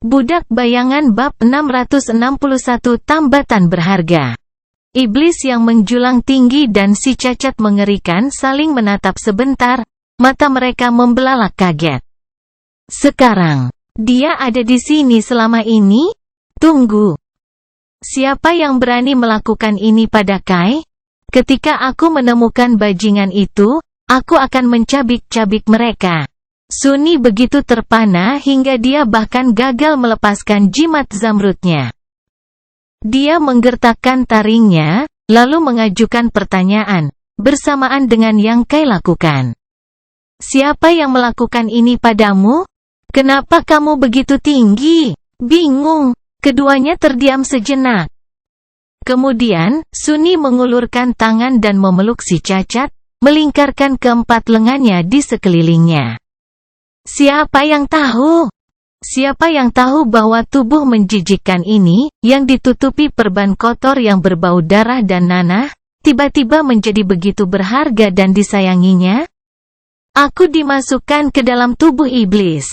Budak Bayangan bab 661 Tambatan berharga. Iblis yang menjulang tinggi dan si cacat mengerikan saling menatap sebentar, mata mereka membelalak kaget. Sekarang, dia ada di sini selama ini? Tunggu. Siapa yang berani melakukan ini pada Kai? Ketika aku menemukan bajingan itu, aku akan mencabik-cabik mereka. Sunni begitu terpana hingga dia bahkan gagal melepaskan jimat zamrudnya. Dia menggertakkan taringnya, lalu mengajukan pertanyaan, bersamaan dengan yang Kai lakukan. Siapa yang melakukan ini padamu? Kenapa kamu begitu tinggi? Bingung. Keduanya terdiam sejenak. Kemudian, Sunni mengulurkan tangan dan memeluk si cacat, melingkarkan keempat lengannya di sekelilingnya. Siapa yang tahu? Siapa yang tahu bahwa tubuh menjijikkan ini, yang ditutupi perban kotor yang berbau darah dan nanah, tiba-tiba menjadi begitu berharga dan disayanginya? Aku dimasukkan ke dalam tubuh iblis.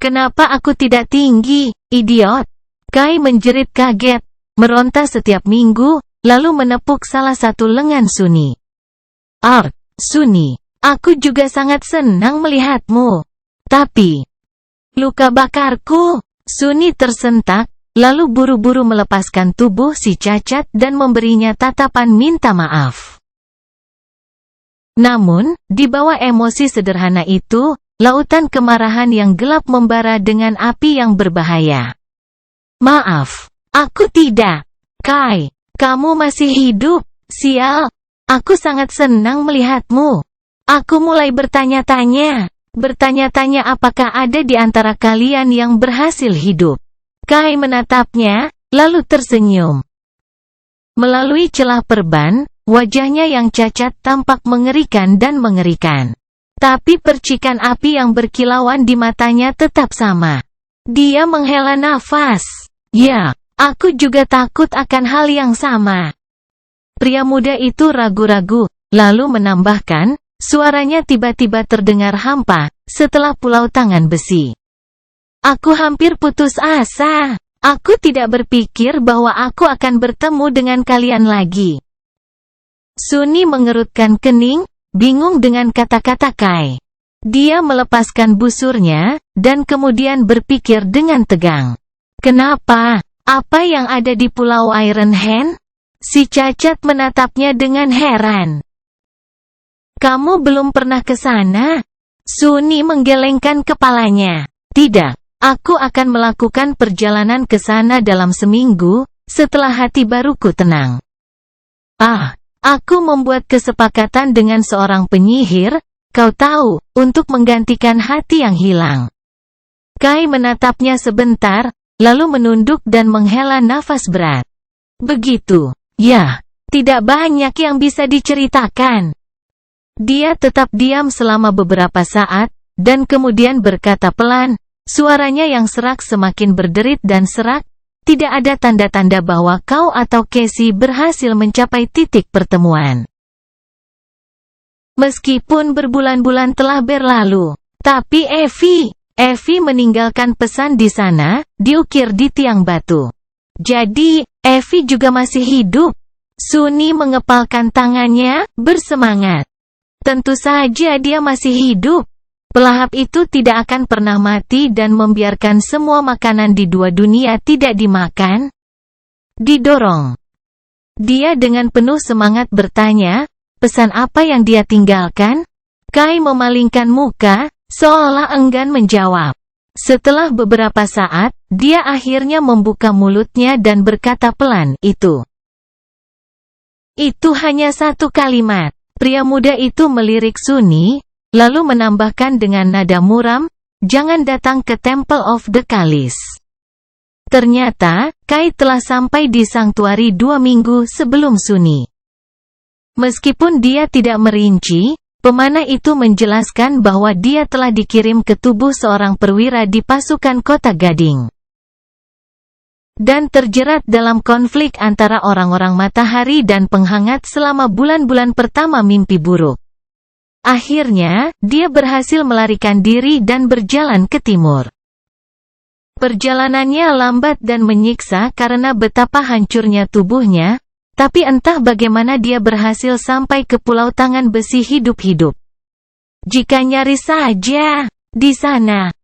Kenapa aku tidak tinggi, idiot? Kai menjerit kaget, meronta setiap minggu, lalu menepuk salah satu lengan Sunni. Sunni. Aku juga sangat senang melihatmu. Tapi, luka bakarku. Sunni tersentak, lalu buru-buru melepaskan tubuh si cacat dan memberinya tatapan minta maaf. Namun, di bawah emosi sederhana itu, lautan kemarahan yang gelap membara dengan api yang berbahaya. Maaf, aku tidak. Kai, kamu masih hidup. Sial, aku sangat senang melihatmu. Aku mulai bertanya-tanya apakah ada di antara kalian yang berhasil hidup. Kai menatapnya, lalu tersenyum. Melalui celah perban, wajahnya yang cacat tampak mengerikan dan mengerikan. Tapi percikan api yang berkilauan di matanya tetap sama. Dia menghela nafas. Ya, aku juga takut akan hal yang sama. Pria muda itu ragu-ragu, lalu menambahkan, suaranya tiba-tiba terdengar hampa, setelah pulau tangan besi. Aku hampir putus asa. Aku tidak berpikir bahwa aku akan bertemu dengan kalian lagi. Sunni mengerutkan kening, bingung dengan kata-kata Kai. Dia melepaskan busurnya, dan kemudian berpikir dengan tegang. Kenapa? Apa yang ada di Pulau Iron Hand? Si cacat menatapnya dengan heran. Kamu belum pernah ke sana? Sunni menggelengkan kepalanya. Tidak, aku akan melakukan perjalanan ke sana dalam seminggu, setelah hati baruku tenang. Aku membuat kesepakatan dengan seorang penyihir, kau tahu, untuk menggantikan hati yang hilang. Kai menatapnya sebentar, lalu menunduk dan menghela nafas berat. Begitu, ya, tidak banyak yang bisa diceritakan. Dia tetap diam selama beberapa saat, dan kemudian berkata pelan, suaranya yang serak semakin berderit dan serak, tidak ada tanda-tanda bahwa kau atau Casey berhasil mencapai titik pertemuan. Meskipun berbulan-bulan telah berlalu, tapi Evie meninggalkan pesan di sana, diukir di tiang batu. Jadi, Evie juga masih hidup. Sunni mengepalkan tangannya, bersemangat. Tentu saja dia masih hidup. Pelahap itu tidak akan pernah mati dan membiarkan semua makanan di dua dunia tidak dimakan. Didorong. Dia dengan penuh semangat bertanya, pesan apa yang dia tinggalkan? Kai memalingkan muka, seolah enggan menjawab. Setelah beberapa saat, dia akhirnya membuka mulutnya dan berkata pelan, Itu hanya satu kalimat. Pria muda itu melirik Sunni, lalu menambahkan dengan nada muram, jangan datang ke Temple of the Kalis. Ternyata, Kai telah sampai di Sanktuari 2 minggu sebelum Sunni. Meskipun dia tidak merinci, pemanah itu menjelaskan bahwa dia telah dikirim ke tubuh seorang perwira di pasukan Kota Gading. Dan terjerat dalam konflik antara orang-orang matahari dan penghangat selama bulan-bulan pertama mimpi buruk. Akhirnya, dia berhasil melarikan diri dan berjalan ke timur. Perjalanannya lambat dan menyiksa karena betapa hancurnya tubuhnya, tapi entah bagaimana dia berhasil sampai ke Pulau Tangan Besi hidup-hidup. Jika nyaris saja di sana,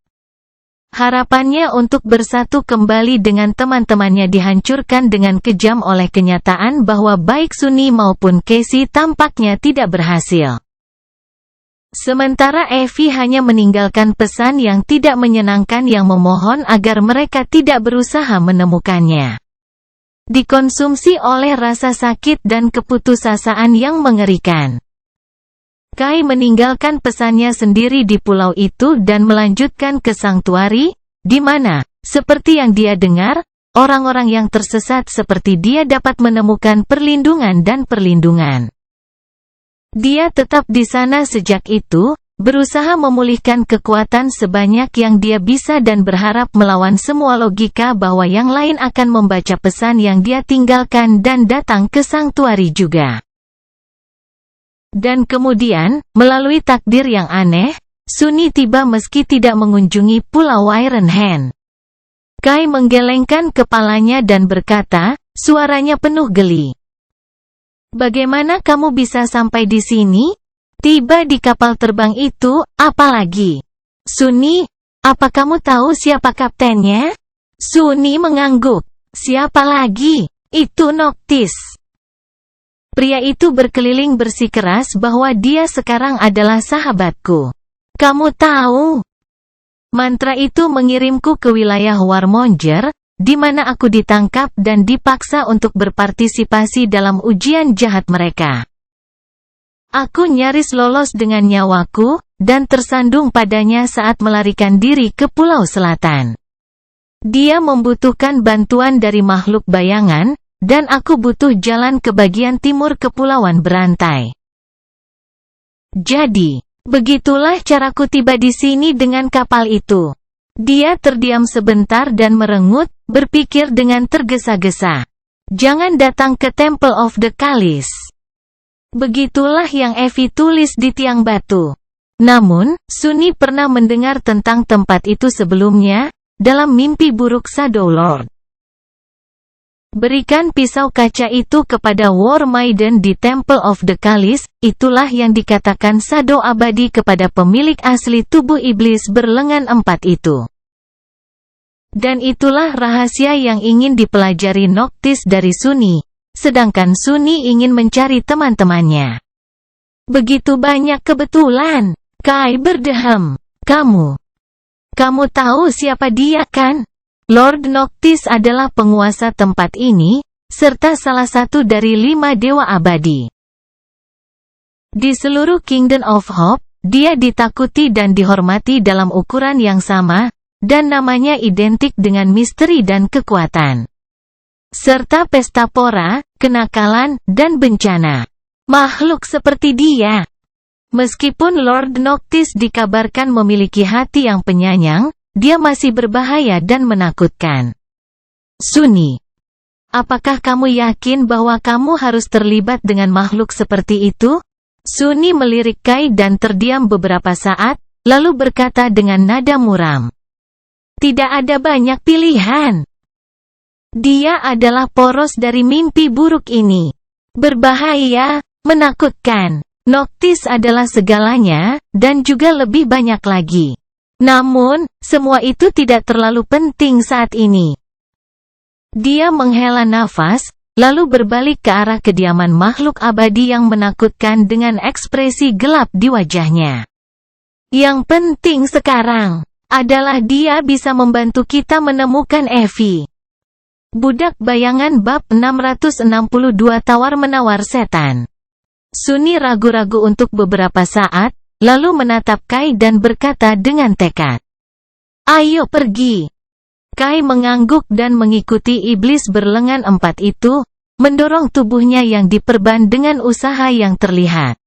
harapannya untuk bersatu kembali dengan teman-temannya dihancurkan dengan kejam oleh kenyataan bahwa baik Sunny maupun Casey tampaknya tidak berhasil. Sementara Evie hanya meninggalkan pesan yang tidak menyenangkan yang memohon agar mereka tidak berusaha menemukannya. Dikonsumsi oleh rasa sakit dan keputusasaan yang mengerikan. Kai meninggalkan pesannya sendiri di pulau itu dan melanjutkan ke Sanctuary, di mana, seperti yang dia dengar, orang-orang yang tersesat seperti dia dapat menemukan perlindungan dan perlindungan. Dia tetap di sana sejak itu, berusaha memulihkan kekuatan sebanyak yang dia bisa dan berharap melawan semua logika bahwa yang lain akan membaca pesan yang dia tinggalkan dan datang ke Sanctuary juga. Dan kemudian, melalui takdir yang aneh, Sunny tiba meski tidak mengunjungi Pulau Iron Hand. Kai menggelengkan kepalanya dan berkata, suaranya penuh geli. Bagaimana kamu bisa sampai di sini? Tiba di kapal terbang itu, apalagi? Sunny, apa kamu tahu siapa kaptennya? Sunny mengangguk. Siapa lagi? Itu Noctis. Pria itu berkeliling bersikeras bahwa dia sekarang adalah sahabatku. Kamu tahu? Mantra itu mengirimku ke wilayah Warmonger, di mana aku ditangkap dan dipaksa untuk berpartisipasi dalam ujian jahat mereka. Aku nyaris lolos dengan nyawaku, dan tersandung padanya saat melarikan diri ke Pulau Selatan. Dia membutuhkan bantuan dari makhluk bayangan, dan aku butuh jalan ke bagian timur kepulauan berantai. Jadi, begitulah caraku tiba di sini dengan kapal itu. Dia terdiam sebentar dan merengut, berpikir dengan tergesa-gesa. Jangan datang ke Temple of the Chalice. Begitulah yang Evie tulis di tiang batu. Namun, Sunny pernah mendengar tentang tempat itu sebelumnya, dalam mimpi buruk Shadow Lord. Berikan pisau kaca itu kepada War Maiden di Temple of the Chalice, itulah yang dikatakan Shadow abadi kepada pemilik asli tubuh iblis berlengan 4 itu. Dan itulah rahasia yang ingin dipelajari Noctis dari Sunny, sedangkan Sunny ingin mencari teman-temannya. Begitu banyak kebetulan. Kai berdeham. Kamu tahu siapa dia kan? Lord Noctis adalah penguasa tempat ini, serta salah satu dari 5 dewa abadi. Di seluruh Kingdom of Hope, dia ditakuti dan dihormati dalam ukuran yang sama, dan namanya identik dengan misteri dan kekuatan. Serta pesta pora, kenakalan, dan bencana. Makhluk seperti dia. Meskipun Lord Noctis dikabarkan memiliki hati yang penyayang, dia masih berbahaya dan menakutkan. Sunny, apakah kamu yakin bahwa kamu harus terlibat dengan makhluk seperti itu? Sunny melirik Kai dan terdiam beberapa saat, lalu berkata dengan nada muram. Tidak ada banyak pilihan. Dia adalah poros dari mimpi buruk ini. Berbahaya, menakutkan. Noctis adalah segalanya, dan juga lebih banyak lagi. Namun, semua itu tidak terlalu penting saat ini. Dia menghela nafas, lalu berbalik ke arah kediaman makhluk abadi yang menakutkan dengan ekspresi gelap di wajahnya. Yang penting sekarang adalah dia bisa membantu kita menemukan Evie. Budak Bayangan bab 662 Tawar-menawar setan. Sunny ragu-ragu untuk beberapa saat, lalu menatap Kai dan berkata dengan tekad. Ayo pergi. Kai mengangguk dan mengikuti iblis berlengan 4 itu, mendorong tubuhnya yang diperban dengan usaha yang terlihat.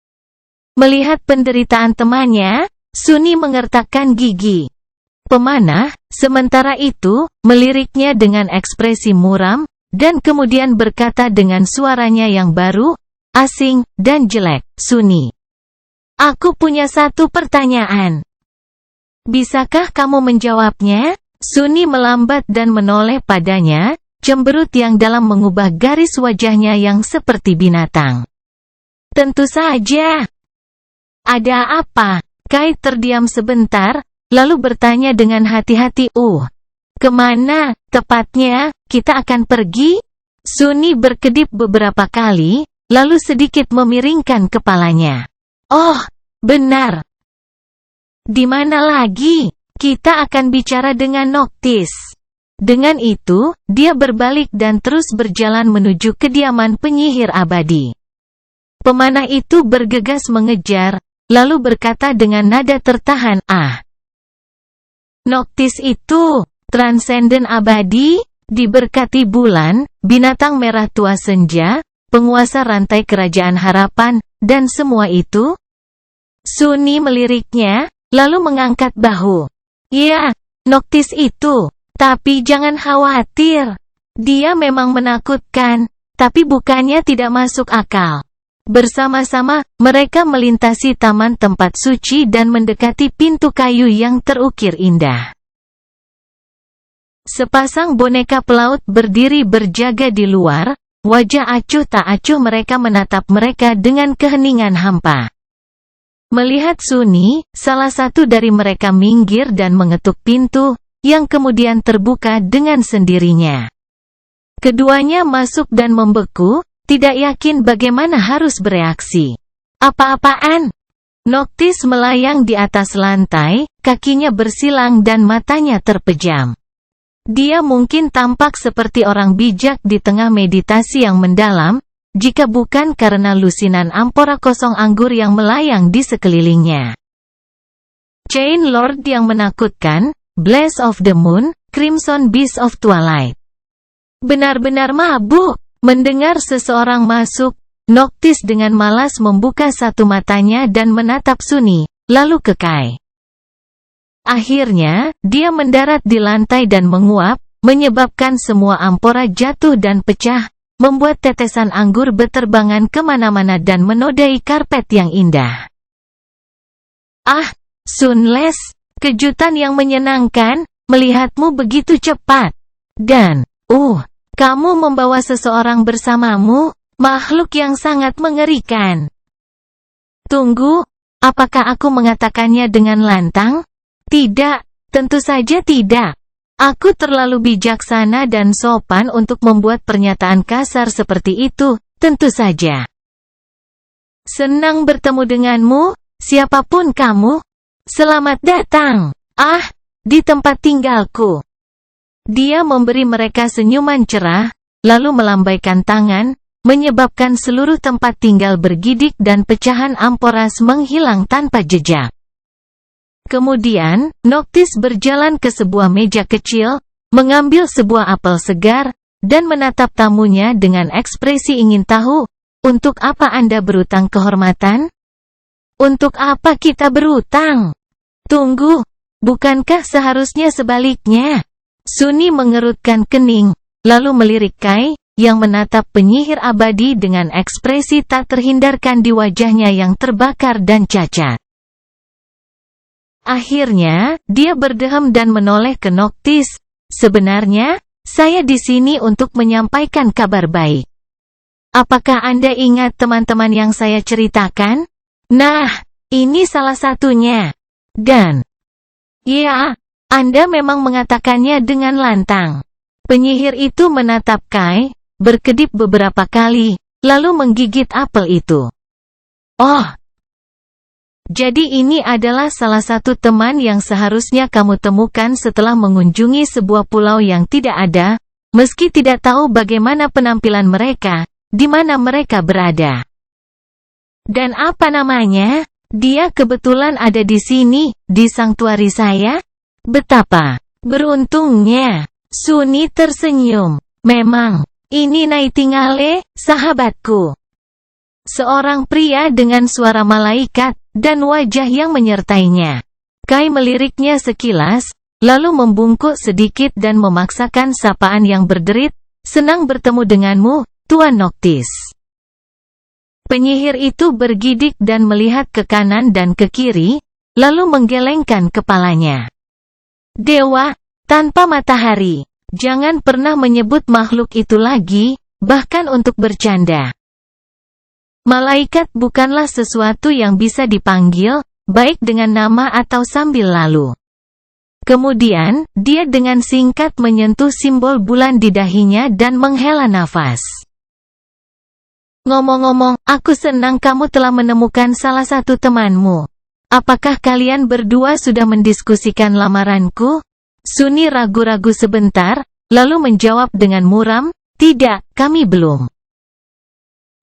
Melihat penderitaan temannya, Sunny mengertakkan gigi. Pemanah, sementara itu, meliriknya dengan ekspresi muram, dan kemudian berkata dengan suaranya yang baru, asing, dan jelek, Sunny. Aku punya satu pertanyaan. Bisakah kamu menjawabnya? Suni melambat dan menoleh padanya, cemberut yang dalam mengubah garis wajahnya yang seperti binatang. Tentu saja. Ada apa? Kai terdiam sebentar, lalu bertanya dengan hati-hati, kemana, tepatnya, kita akan pergi? Suni berkedip beberapa kali, lalu sedikit memiringkan kepalanya. Oh, benar. Di mana lagi? Kita akan bicara dengan Noctis. Dengan itu, dia berbalik dan terus berjalan menuju kediaman penyihir abadi. Pemanah itu bergegas mengejar, lalu berkata dengan nada tertahan, Noctis itu, transenden abadi, diberkati bulan, binatang merah tua senja, penguasa rantai kerajaan harapan, dan semua itu? Suni meliriknya, lalu mengangkat bahu. Ya, Noctis itu. Tapi jangan khawatir. Dia memang menakutkan, tapi bukannya tidak masuk akal. Bersama-sama, mereka melintasi taman tempat suci dan mendekati pintu kayu yang terukir indah. Sepasang boneka pelaut berdiri berjaga di luar, wajah acuh tak acuh mereka menatap mereka dengan keheningan hampa. Melihat Suni, salah satu dari mereka minggir dan mengetuk pintu, yang kemudian terbuka dengan sendirinya. Keduanya masuk dan membeku, tidak yakin bagaimana harus bereaksi. Apa-apaan? Noctis melayang di atas lantai, kakinya bersilang dan matanya terpejam. Dia mungkin tampak seperti orang bijak di tengah meditasi yang mendalam, jika bukan karena lusinan ampora kosong anggur yang melayang di sekelilingnya. Chain Lord yang menakutkan, Blaze of the Moon, Crimson Beast of Twilight. Benar-benar mabuk. Mendengar seseorang masuk, Noctis dengan malas membuka satu matanya dan menatap Suni, lalu ke Kai. Akhirnya, dia mendarat di lantai dan menguap, menyebabkan semua ampora jatuh dan pecah, membuat tetesan anggur beterbangan kemana-mana dan menodai karpet yang indah. Sunless, kejutan yang menyenangkan, melihatmu begitu cepat. Dan, kamu membawa seseorang bersamamu, makhluk yang sangat mengerikan. Tunggu, apakah aku mengatakannya dengan lantang? Tidak, tentu saja tidak. Aku terlalu bijaksana dan sopan untuk membuat pernyataan kasar seperti itu, tentu saja. Senang bertemu denganmu, siapapun kamu. Selamat datang, di tempat tinggalku. Dia memberi mereka senyuman cerah, lalu melambaikan tangan, menyebabkan seluruh tempat tinggal bergidik dan pecahan amporas menghilang tanpa jejak. Kemudian, Noctis berjalan ke sebuah meja kecil, mengambil sebuah apel segar, dan menatap tamunya dengan ekspresi ingin tahu, untuk apa Anda berutang kehormatan? Untuk apa kita berutang? Tunggu, bukankah seharusnya sebaliknya? Suni mengerutkan kening, lalu melirik Kai, yang menatap penyihir abadi dengan ekspresi tak terhindarkan di wajahnya yang terbakar dan cacat. Akhirnya, dia berdehem dan menoleh ke Noctis. Sebenarnya, saya di sini untuk menyampaikan kabar baik. Apakah Anda ingat teman-teman yang saya ceritakan? Nah, ini salah satunya. Dan, ya, Anda memang mengatakannya dengan lantang. Penyihir itu menatap Kai, berkedip beberapa kali, lalu menggigit apel itu. Jadi ini adalah salah satu teman yang seharusnya kamu temukan setelah mengunjungi sebuah pulau yang tidak ada, meski tidak tahu bagaimana penampilan mereka, di mana mereka berada. Dan apa namanya? Dia kebetulan ada di sini, di sanktuari saya? Betapa beruntungnya. Suni tersenyum. Memang, ini Nightingale, sahabatku. Seorang pria dengan suara malaikat, dan wajah yang menyertainya. Kai meliriknya sekilas, lalu membungkuk sedikit dan memaksakan sapaan yang berderit, senang bertemu denganmu, Tuan Noctis. Penyihir itu bergidik dan melihat ke kanan dan ke kiri, lalu menggelengkan kepalanya. Dewa, tanpa matahari. Jangan pernah menyebut makhluk itu lagi, bahkan untuk bercanda. Malaikat bukanlah sesuatu yang bisa dipanggil, baik dengan nama atau sambil lalu. Kemudian, dia dengan singkat menyentuh simbol bulan di dahinya dan menghela nafas. Ngomong-ngomong, aku senang kamu telah menemukan salah satu temanmu. Apakah kalian berdua sudah mendiskusikan lamaranku? Sunni ragu-ragu sebentar, lalu menjawab dengan muram, tidak, kami belum.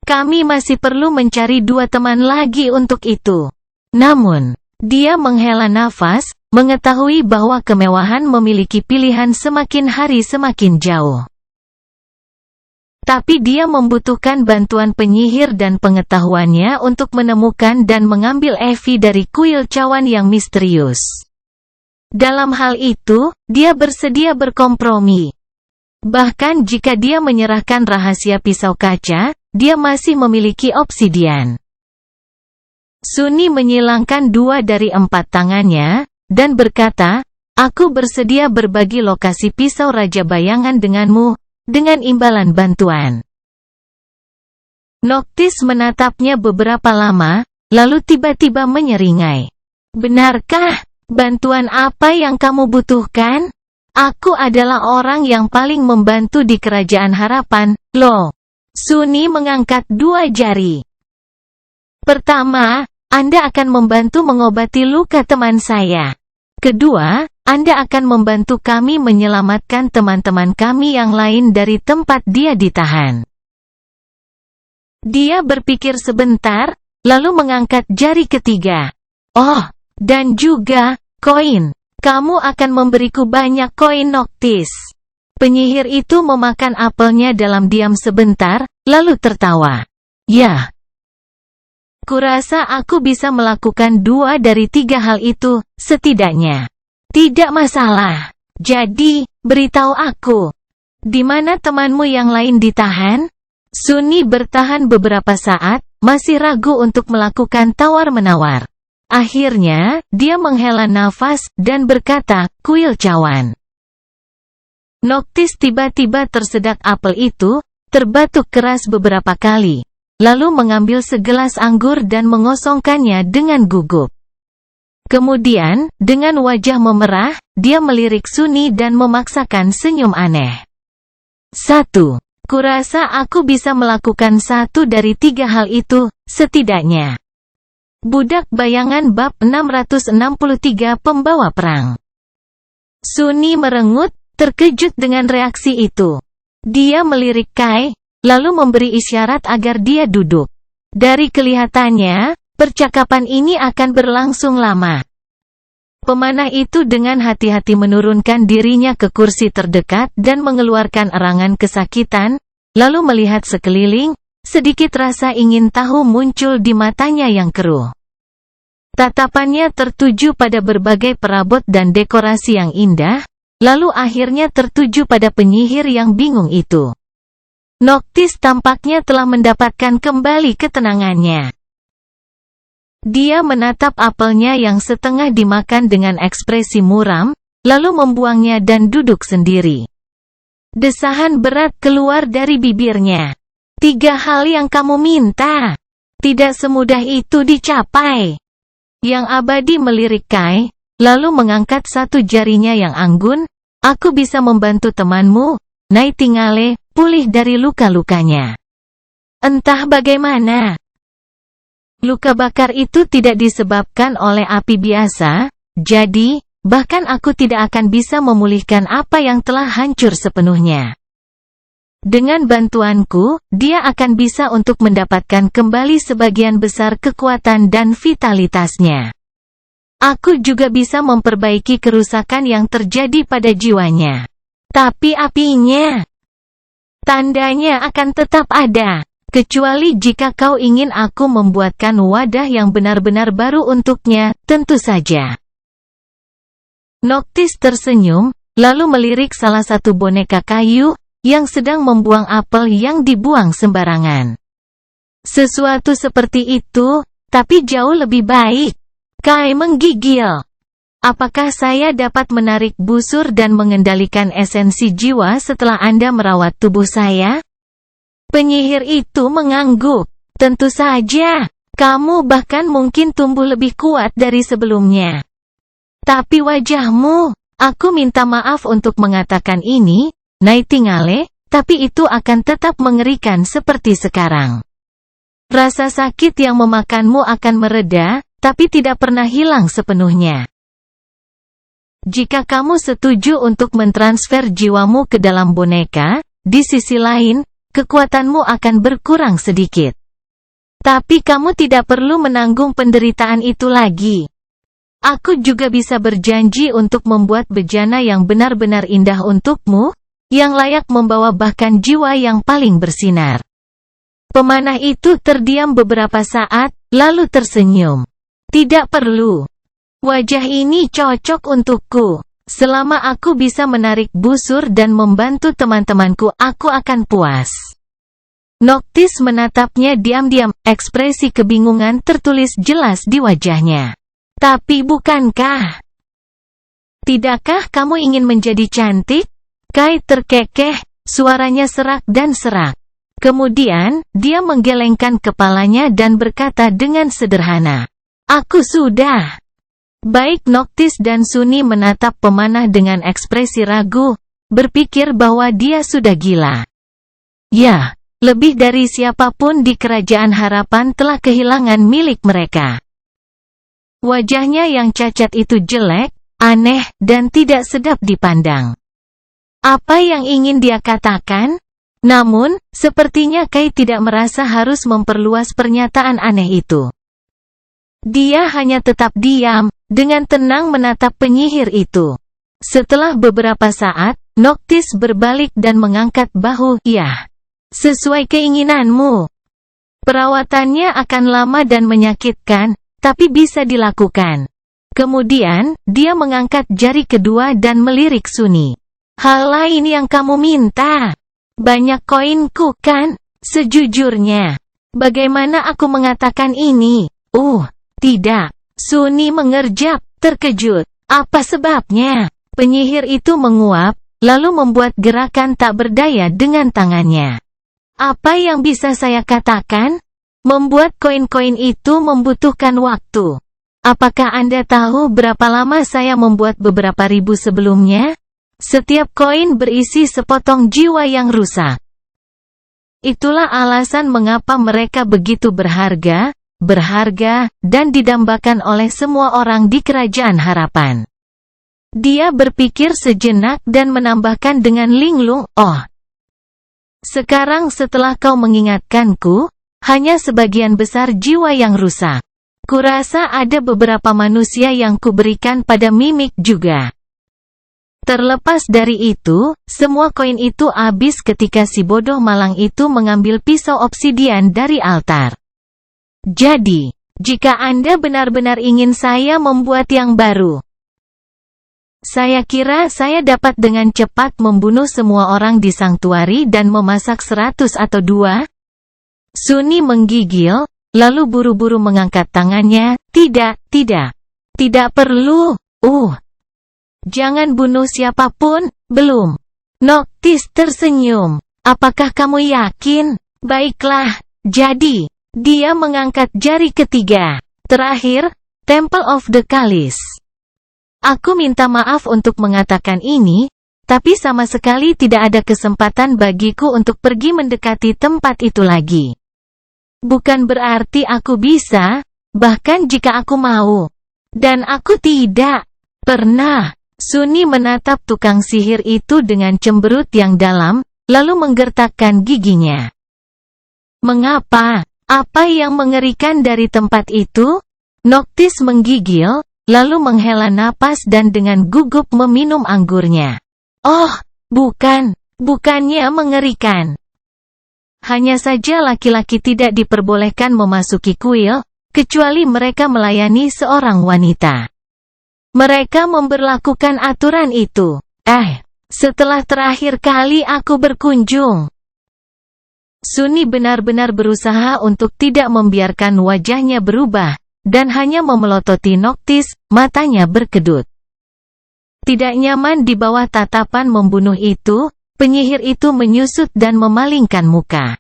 Kami masih perlu mencari 2 teman lagi untuk itu. Namun, dia menghela nafas, mengetahui bahwa kemewahan memiliki pilihan semakin hari semakin jauh. Tapi dia membutuhkan bantuan penyihir dan pengetahuannya untuk menemukan dan mengambil Evie dari kuil cawan yang misterius. Dalam hal itu, dia bersedia berkompromi. Bahkan jika dia menyerahkan rahasia pisau kaca, dia masih memiliki obsidian. Sunni menyilangkan 2 dari 4 tangannya, dan berkata, aku bersedia berbagi lokasi pisau Raja Bayangan denganmu, dengan imbalan bantuan. Noctis menatapnya beberapa lama, lalu tiba-tiba menyeringai. Benarkah? Bantuan apa yang kamu butuhkan? Aku adalah orang yang paling membantu di Kerajaan Harapan, loh. Sunni mengangkat 2 jari. Pertama, Anda akan membantu mengobati luka teman saya. Kedua, Anda akan membantu kami menyelamatkan teman-teman kami yang lain dari tempat dia ditahan. Dia berpikir sebentar, lalu mengangkat jari ketiga. Oh, dan juga, koin. Kamu akan memberiku banyak koin Noctis. Penyihir itu memakan apelnya dalam diam sebentar, lalu tertawa. Ya. Kurasa aku bisa melakukan 2 dari 3 hal itu, setidaknya. Tidak masalah. Jadi, beritahu aku. Di mana temanmu yang lain ditahan? Sunni bertahan beberapa saat, masih ragu untuk melakukan tawar-menawar. Akhirnya, dia menghela nafas, dan berkata, kuil cawan. Noctis tiba-tiba tersedak apel itu, terbatuk keras beberapa kali, lalu mengambil segelas anggur dan mengosongkannya dengan gugup. Kemudian, dengan wajah memerah, dia melirik Sunni dan memaksakan senyum aneh. 1. Kurasa aku bisa melakukan 1 dari 3 hal itu, setidaknya. Budak Bayangan bab 663 Pembawa Perang. Sunni merengut, terkejut dengan reaksi itu. Dia melirik Kai, lalu memberi isyarat agar dia duduk. Dari kelihatannya, percakapan ini akan berlangsung lama. Pemanah itu dengan hati-hati menurunkan dirinya ke kursi terdekat dan mengeluarkan erangan kesakitan, lalu melihat sekeliling. Sedikit rasa ingin tahu muncul di matanya yang keruh. Tatapannya tertuju pada berbagai perabot dan dekorasi yang indah, lalu akhirnya tertuju pada penyihir yang bingung itu. Noctis tampaknya telah mendapatkan kembali ketenangannya. Dia menatap apelnya yang setengah dimakan dengan ekspresi muram, lalu membuangnya dan duduk sendiri. Desahan berat keluar dari bibirnya. 3 hal yang kamu minta. Tidak semudah itu dicapai. Yang abadi melirik Kai, lalu mengangkat 1 jarinya yang anggun. Aku bisa membantu temanmu, Nightingale, pulih dari luka-lukanya. Entah bagaimana. Luka bakar itu tidak disebabkan oleh api biasa, jadi, bahkan aku tidak akan bisa memulihkan apa yang telah hancur sepenuhnya. Dengan bantuanku, dia akan bisa untuk mendapatkan kembali sebagian besar kekuatan dan vitalitasnya. Aku juga bisa memperbaiki kerusakan yang terjadi pada jiwanya. Tapi apinya, tandanya akan tetap ada. Kecuali jika kau ingin aku membuatkan wadah yang benar-benar baru untuknya, tentu saja. Noctis tersenyum, lalu melirik salah satu boneka kayu, yang sedang membuang apel yang dibuang sembarangan. Sesuatu seperti itu, tapi jauh lebih baik. Kai menggigil. Apakah saya dapat menarik busur dan mengendalikan esensi jiwa setelah Anda merawat tubuh saya? Penyihir itu mengangguk. Tentu saja. Kamu bahkan mungkin tumbuh lebih kuat dari sebelumnya. Tapi wajahmu, aku minta maaf untuk mengatakan ini, Nightingale, tapi itu akan tetap mengerikan seperti sekarang. Rasa sakit yang memakanmu akan mereda, tapi tidak pernah hilang sepenuhnya. Jika kamu setuju untuk mentransfer jiwamu ke dalam boneka, di sisi lain, kekuatanmu akan berkurang sedikit. Tapi kamu tidak perlu menanggung penderitaan itu lagi. Aku juga bisa berjanji untuk membuat bejana yang benar-benar indah untukmu, yang layak membawa bahkan jiwa yang paling bersinar. Pemanah itu terdiam beberapa saat, lalu tersenyum. Tidak perlu. Wajah ini cocok untukku. Selama aku bisa menarik busur dan membantu teman-temanku, aku akan puas. Noctis menatapnya diam-diam, ekspresi kebingungan tertulis jelas di wajahnya. Tapi bukankah? Tidakkah kamu ingin menjadi cantik? Kai terkekeh, suaranya serak dan serak. Kemudian, dia menggelengkan kepalanya dan berkata dengan sederhana. Aku sudah. Baik. Noctis dan Sunny menatap pemanah dengan ekspresi ragu, berpikir bahwa dia sudah gila. Ya, lebih dari siapapun di Kerajaan Harapan telah kehilangan milik mereka. Wajahnya yang cacat itu jelek, aneh, dan tidak sedap dipandang. Apa yang ingin dia katakan? Namun, sepertinya Kai tidak merasa harus memperluas pernyataan aneh itu. Dia hanya tetap diam, dengan tenang menatap penyihir itu. Setelah beberapa saat, Noctis berbalik dan mengangkat bahu. Ya, sesuai keinginanmu. Perawatannya akan lama dan menyakitkan, tapi bisa dilakukan. Kemudian, dia mengangkat jari kedua dan melirik Sunny. Hal lain yang kamu minta. Banyak koinku kan? Sejujurnya. Bagaimana aku mengatakan ini? Tidak. Sunny mengerjap, terkejut. Apa sebabnya? Penyihir itu menguap, lalu membuat gerakan tak berdaya dengan tangannya. Apa yang bisa saya katakan? Membuat koin-koin itu membutuhkan waktu. Apakah Anda tahu berapa lama saya membuat beberapa ribu sebelumnya? Setiap koin berisi sepotong jiwa yang rusak. Itulah alasan mengapa mereka begitu berharga, dan didambakan oleh semua orang di Kerajaan Harapan. Dia berpikir sejenak dan menambahkan dengan linglung, sekarang setelah kau mengingatkanku, hanya sebagian besar jiwa yang rusak. Kurasa ada beberapa manusia yang kuberikan pada mimik juga. Terlepas dari itu, semua koin itu habis ketika si bodoh malang itu mengambil pisau obsidian dari altar. Jadi, jika Anda benar-benar ingin saya membuat yang baru, saya kira saya dapat dengan cepat membunuh semua orang di Sanktuari dan memasak 100 atau 2. Sunny menggigil, lalu buru-buru mengangkat tangannya. Tidak perlu. Jangan bunuh siapapun, belum. Noctis tersenyum. Apakah kamu yakin? Baiklah, jadi. Dia mengangkat jari ketiga. Terakhir, Temple of the Chalice. Aku minta maaf untuk mengatakan ini, tapi sama sekali tidak ada kesempatan bagiku untuk pergi mendekati tempat itu lagi. Bukan berarti aku bisa, bahkan jika aku mau. Dan aku tidak pernah. Sunny menatap tukang sihir itu dengan cemberut yang dalam, lalu menggertakkan giginya. Mengapa? Apa yang mengerikan dari tempat itu? Noctis menggigil, lalu menghela napas dan dengan gugup meminum anggurnya. Bukannya mengerikan. Hanya saja laki-laki tidak diperbolehkan memasuki kuil, kecuali mereka melayani seorang wanita. Mereka memberlakukan aturan itu. Setelah terakhir kali aku berkunjung. Sunny benar-benar berusaha untuk tidak membiarkan wajahnya berubah, dan hanya memelototi Noctis, matanya berkedut. Tidak nyaman di bawah tatapan membunuh itu, penyihir itu menyusut dan memalingkan muka.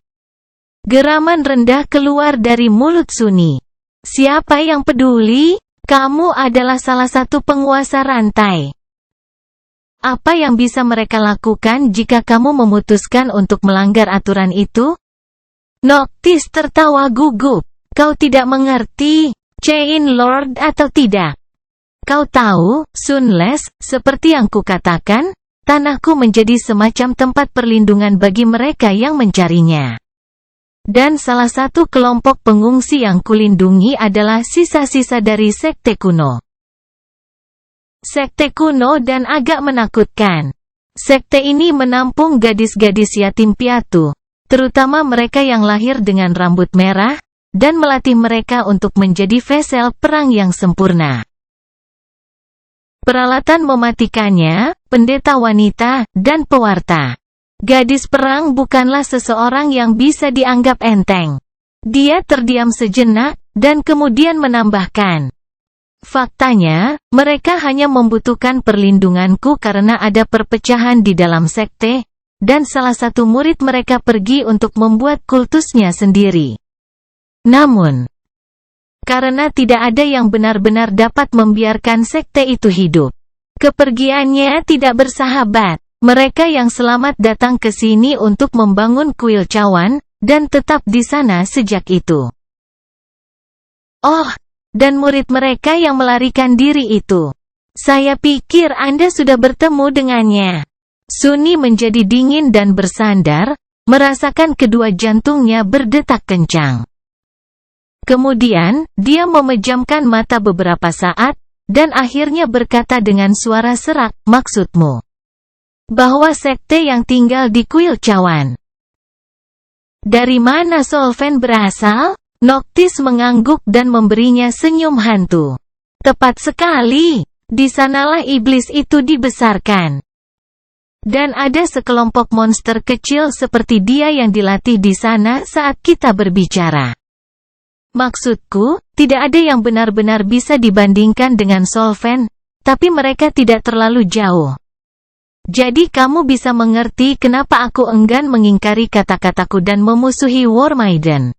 Geraman rendah keluar dari mulut Sunny. Siapa yang peduli? Kamu adalah salah satu penguasa rantai. Apa yang bisa mereka lakukan jika kamu memutuskan untuk melanggar aturan itu? Noctis tertawa gugup. Kau tidak mengerti, Chain Lord atau tidak? Kau tahu, Sunless, seperti yang kukatakan, tanahku menjadi semacam tempat perlindungan bagi mereka yang mencarinya. Dan salah satu kelompok pengungsi yang kulindungi adalah sisa-sisa dari sekte kuno. Sekte kuno dan agak menakutkan. Sekte ini menampung gadis-gadis yatim piatu, terutama mereka yang lahir dengan rambut merah, dan melatih mereka untuk menjadi vesel perang yang sempurna. Peralatan mematikannya, pendeta wanita, dan pewarta. Gadis perang bukanlah seseorang yang bisa dianggap enteng. Dia terdiam sejenak, dan kemudian menambahkan. Faktanya, mereka hanya membutuhkan perlindunganku karena ada perpecahan di dalam sekte, dan salah satu murid mereka pergi untuk membuat kultusnya sendiri. Namun, karena tidak ada yang benar-benar dapat membiarkan sekte itu hidup, kepergiannya tidak bersahabat. Mereka yang selamat datang ke sini untuk membangun kuil cawan, dan tetap di sana sejak itu. Oh, dan murid mereka yang melarikan diri itu. Saya pikir Anda sudah bertemu dengannya. Sunny menjadi dingin dan bersandar, merasakan kedua jantungnya berdetak kencang. Kemudian, dia memejamkan mata beberapa saat, dan akhirnya berkata dengan suara serak, maksudmu? Bahwa sekte yang tinggal di kuil cawan. Dari mana Solven berasal? Noctis mengangguk dan memberinya senyum hantu. Tepat sekali, di sanalah iblis itu dibesarkan. Dan ada sekelompok monster kecil seperti dia yang dilatih di sana saat kita berbicara. Maksudku, tidak ada yang benar-benar bisa dibandingkan dengan Solven, tapi mereka tidak terlalu jauh. Jadi kamu bisa mengerti kenapa aku enggan mengingkari kata-kataku dan memusuhi War Maiden.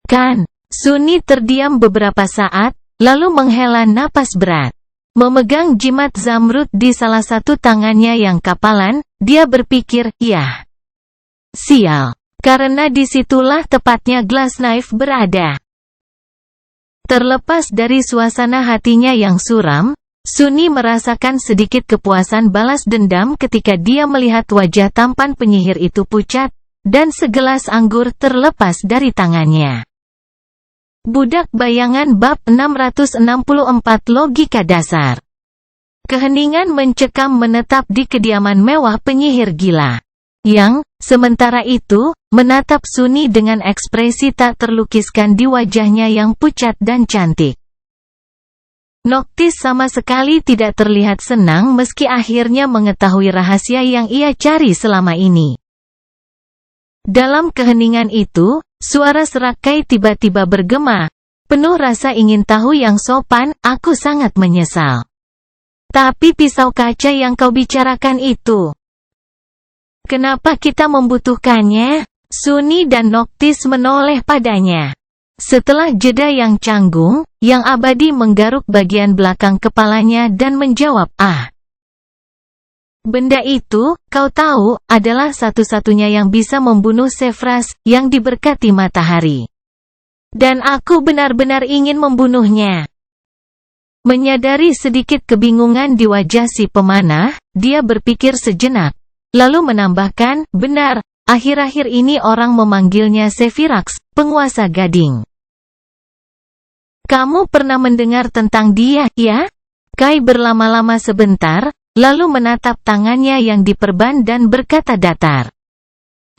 Kan? Sunny terdiam beberapa saat, lalu menghela napas berat. Memegang jimat zamrud di salah satu tangannya yang kapalan, dia berpikir, yah. Sial. Karena disitulah tepatnya Glass Knife berada. Terlepas dari suasana hatinya yang suram, Sunny merasakan sedikit kepuasan balas dendam ketika dia melihat wajah tampan penyihir itu pucat, dan segelas anggur terlepas dari tangannya. Budak Bayangan Bab 664 Logika Dasar. Keheningan mencekam menetap di kediaman mewah penyihir gila. Yang, sementara itu, menatap Sunny dengan ekspresi tak terlukiskan di wajahnya yang pucat dan cantik. Noctis sama sekali tidak terlihat senang meski akhirnya mengetahui rahasia yang ia cari selama ini. Dalam keheningan itu, suara Serakai tiba-tiba bergema, penuh rasa ingin tahu yang sopan, aku sangat menyesal. Tapi pisau kaca yang kau bicarakan itu, kenapa kita membutuhkannya? Sunny dan Noctis menoleh padanya. Setelah jeda yang canggung, yang abadi menggaruk bagian belakang kepalanya dan menjawab, benda itu, kau tahu, adalah satu-satunya yang bisa membunuh Sephras, yang diberkati matahari. Dan aku benar-benar ingin membunuhnya. Menyadari sedikit kebingungan di wajah si pemanah, dia berpikir sejenak. Lalu menambahkan, benar, akhir-akhir ini orang memanggilnya Sephiroth, penguasa gading. Kamu pernah mendengar tentang dia, ya? Kai berlama-lama sebentar, lalu menatap tangannya yang diperban dan berkata datar.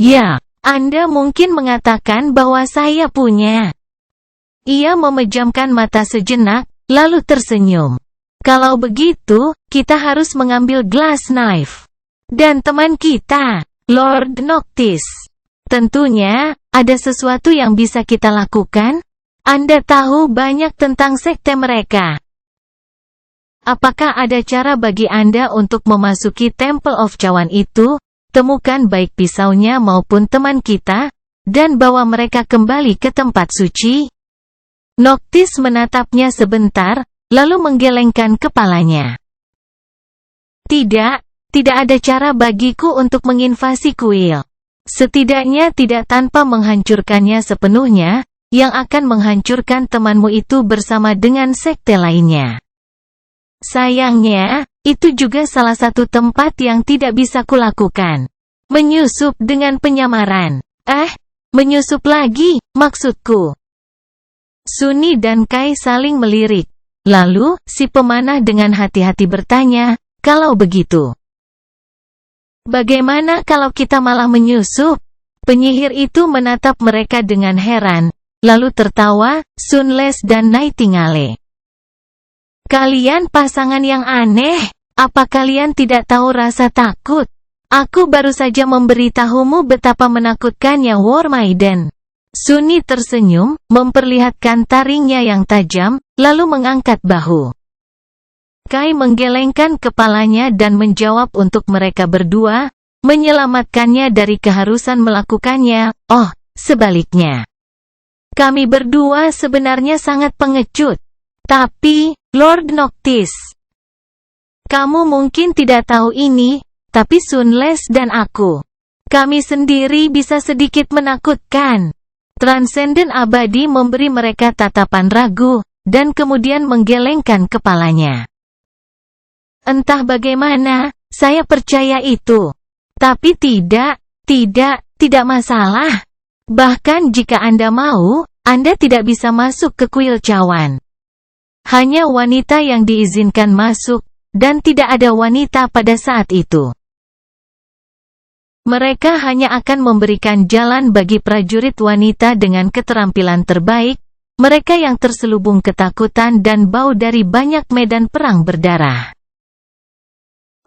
Ya, Anda mungkin mengatakan bahwa saya punya. Ia memejamkan mata sejenak, lalu tersenyum. Kalau begitu, kita harus mengambil Glass Knife. Dan teman kita, Lord Noctis. Tentunya, ada sesuatu yang bisa kita lakukan. Anda tahu banyak tentang sekte mereka. Apakah ada cara bagi Anda untuk memasuki Temple of Cawan itu? Temukan baik pisaunya maupun teman kita, dan bawa mereka kembali ke tempat suci. Noctis menatapnya sebentar, lalu menggelengkan kepalanya. Tidak ada cara bagiku untuk menginvasi kuil. Setidaknya tidak tanpa menghancurkannya sepenuhnya, yang akan menghancurkan temanmu itu bersama dengan sekte lainnya. Sayangnya, itu juga salah satu tempat yang tidak bisa kulakukan. Menyusup dengan penyamaran. Menyusup lagi, maksudku. Sunni dan Kai saling melirik. Lalu, si pemanah dengan hati-hati bertanya, kalau begitu, bagaimana kalau kita malah menyusup? Penyihir itu menatap mereka dengan heran, lalu tertawa. Sunless dan Nightingale. Kalian pasangan yang aneh, apa kalian tidak tahu rasa takut? Aku baru saja memberitahumu betapa menakutkannya War Maiden. Sunni tersenyum, memperlihatkan taringnya yang tajam, lalu mengangkat bahu. Kai menggelengkan kepalanya dan menjawab untuk mereka berdua, menyelamatkannya dari keharusan melakukannya. Oh, sebaliknya. Kami berdua sebenarnya sangat pengecut. Tapi, Lord Noctis, kamu mungkin tidak tahu ini, tapi Sunless dan aku, kami sendiri bisa sedikit menakutkan. Transcendent abadi memberi mereka tatapan ragu, dan kemudian menggelengkan kepalanya. Entah bagaimana, saya percaya itu. Tapi tidak masalah. Bahkan jika Anda mau, Anda tidak bisa masuk ke kuil cawan. Hanya wanita yang diizinkan masuk, dan tidak ada wanita pada saat itu. Mereka hanya akan memberikan jalan bagi prajurit wanita dengan keterampilan terbaik, mereka yang terselubung ketakutan dan bau dari banyak medan perang berdarah.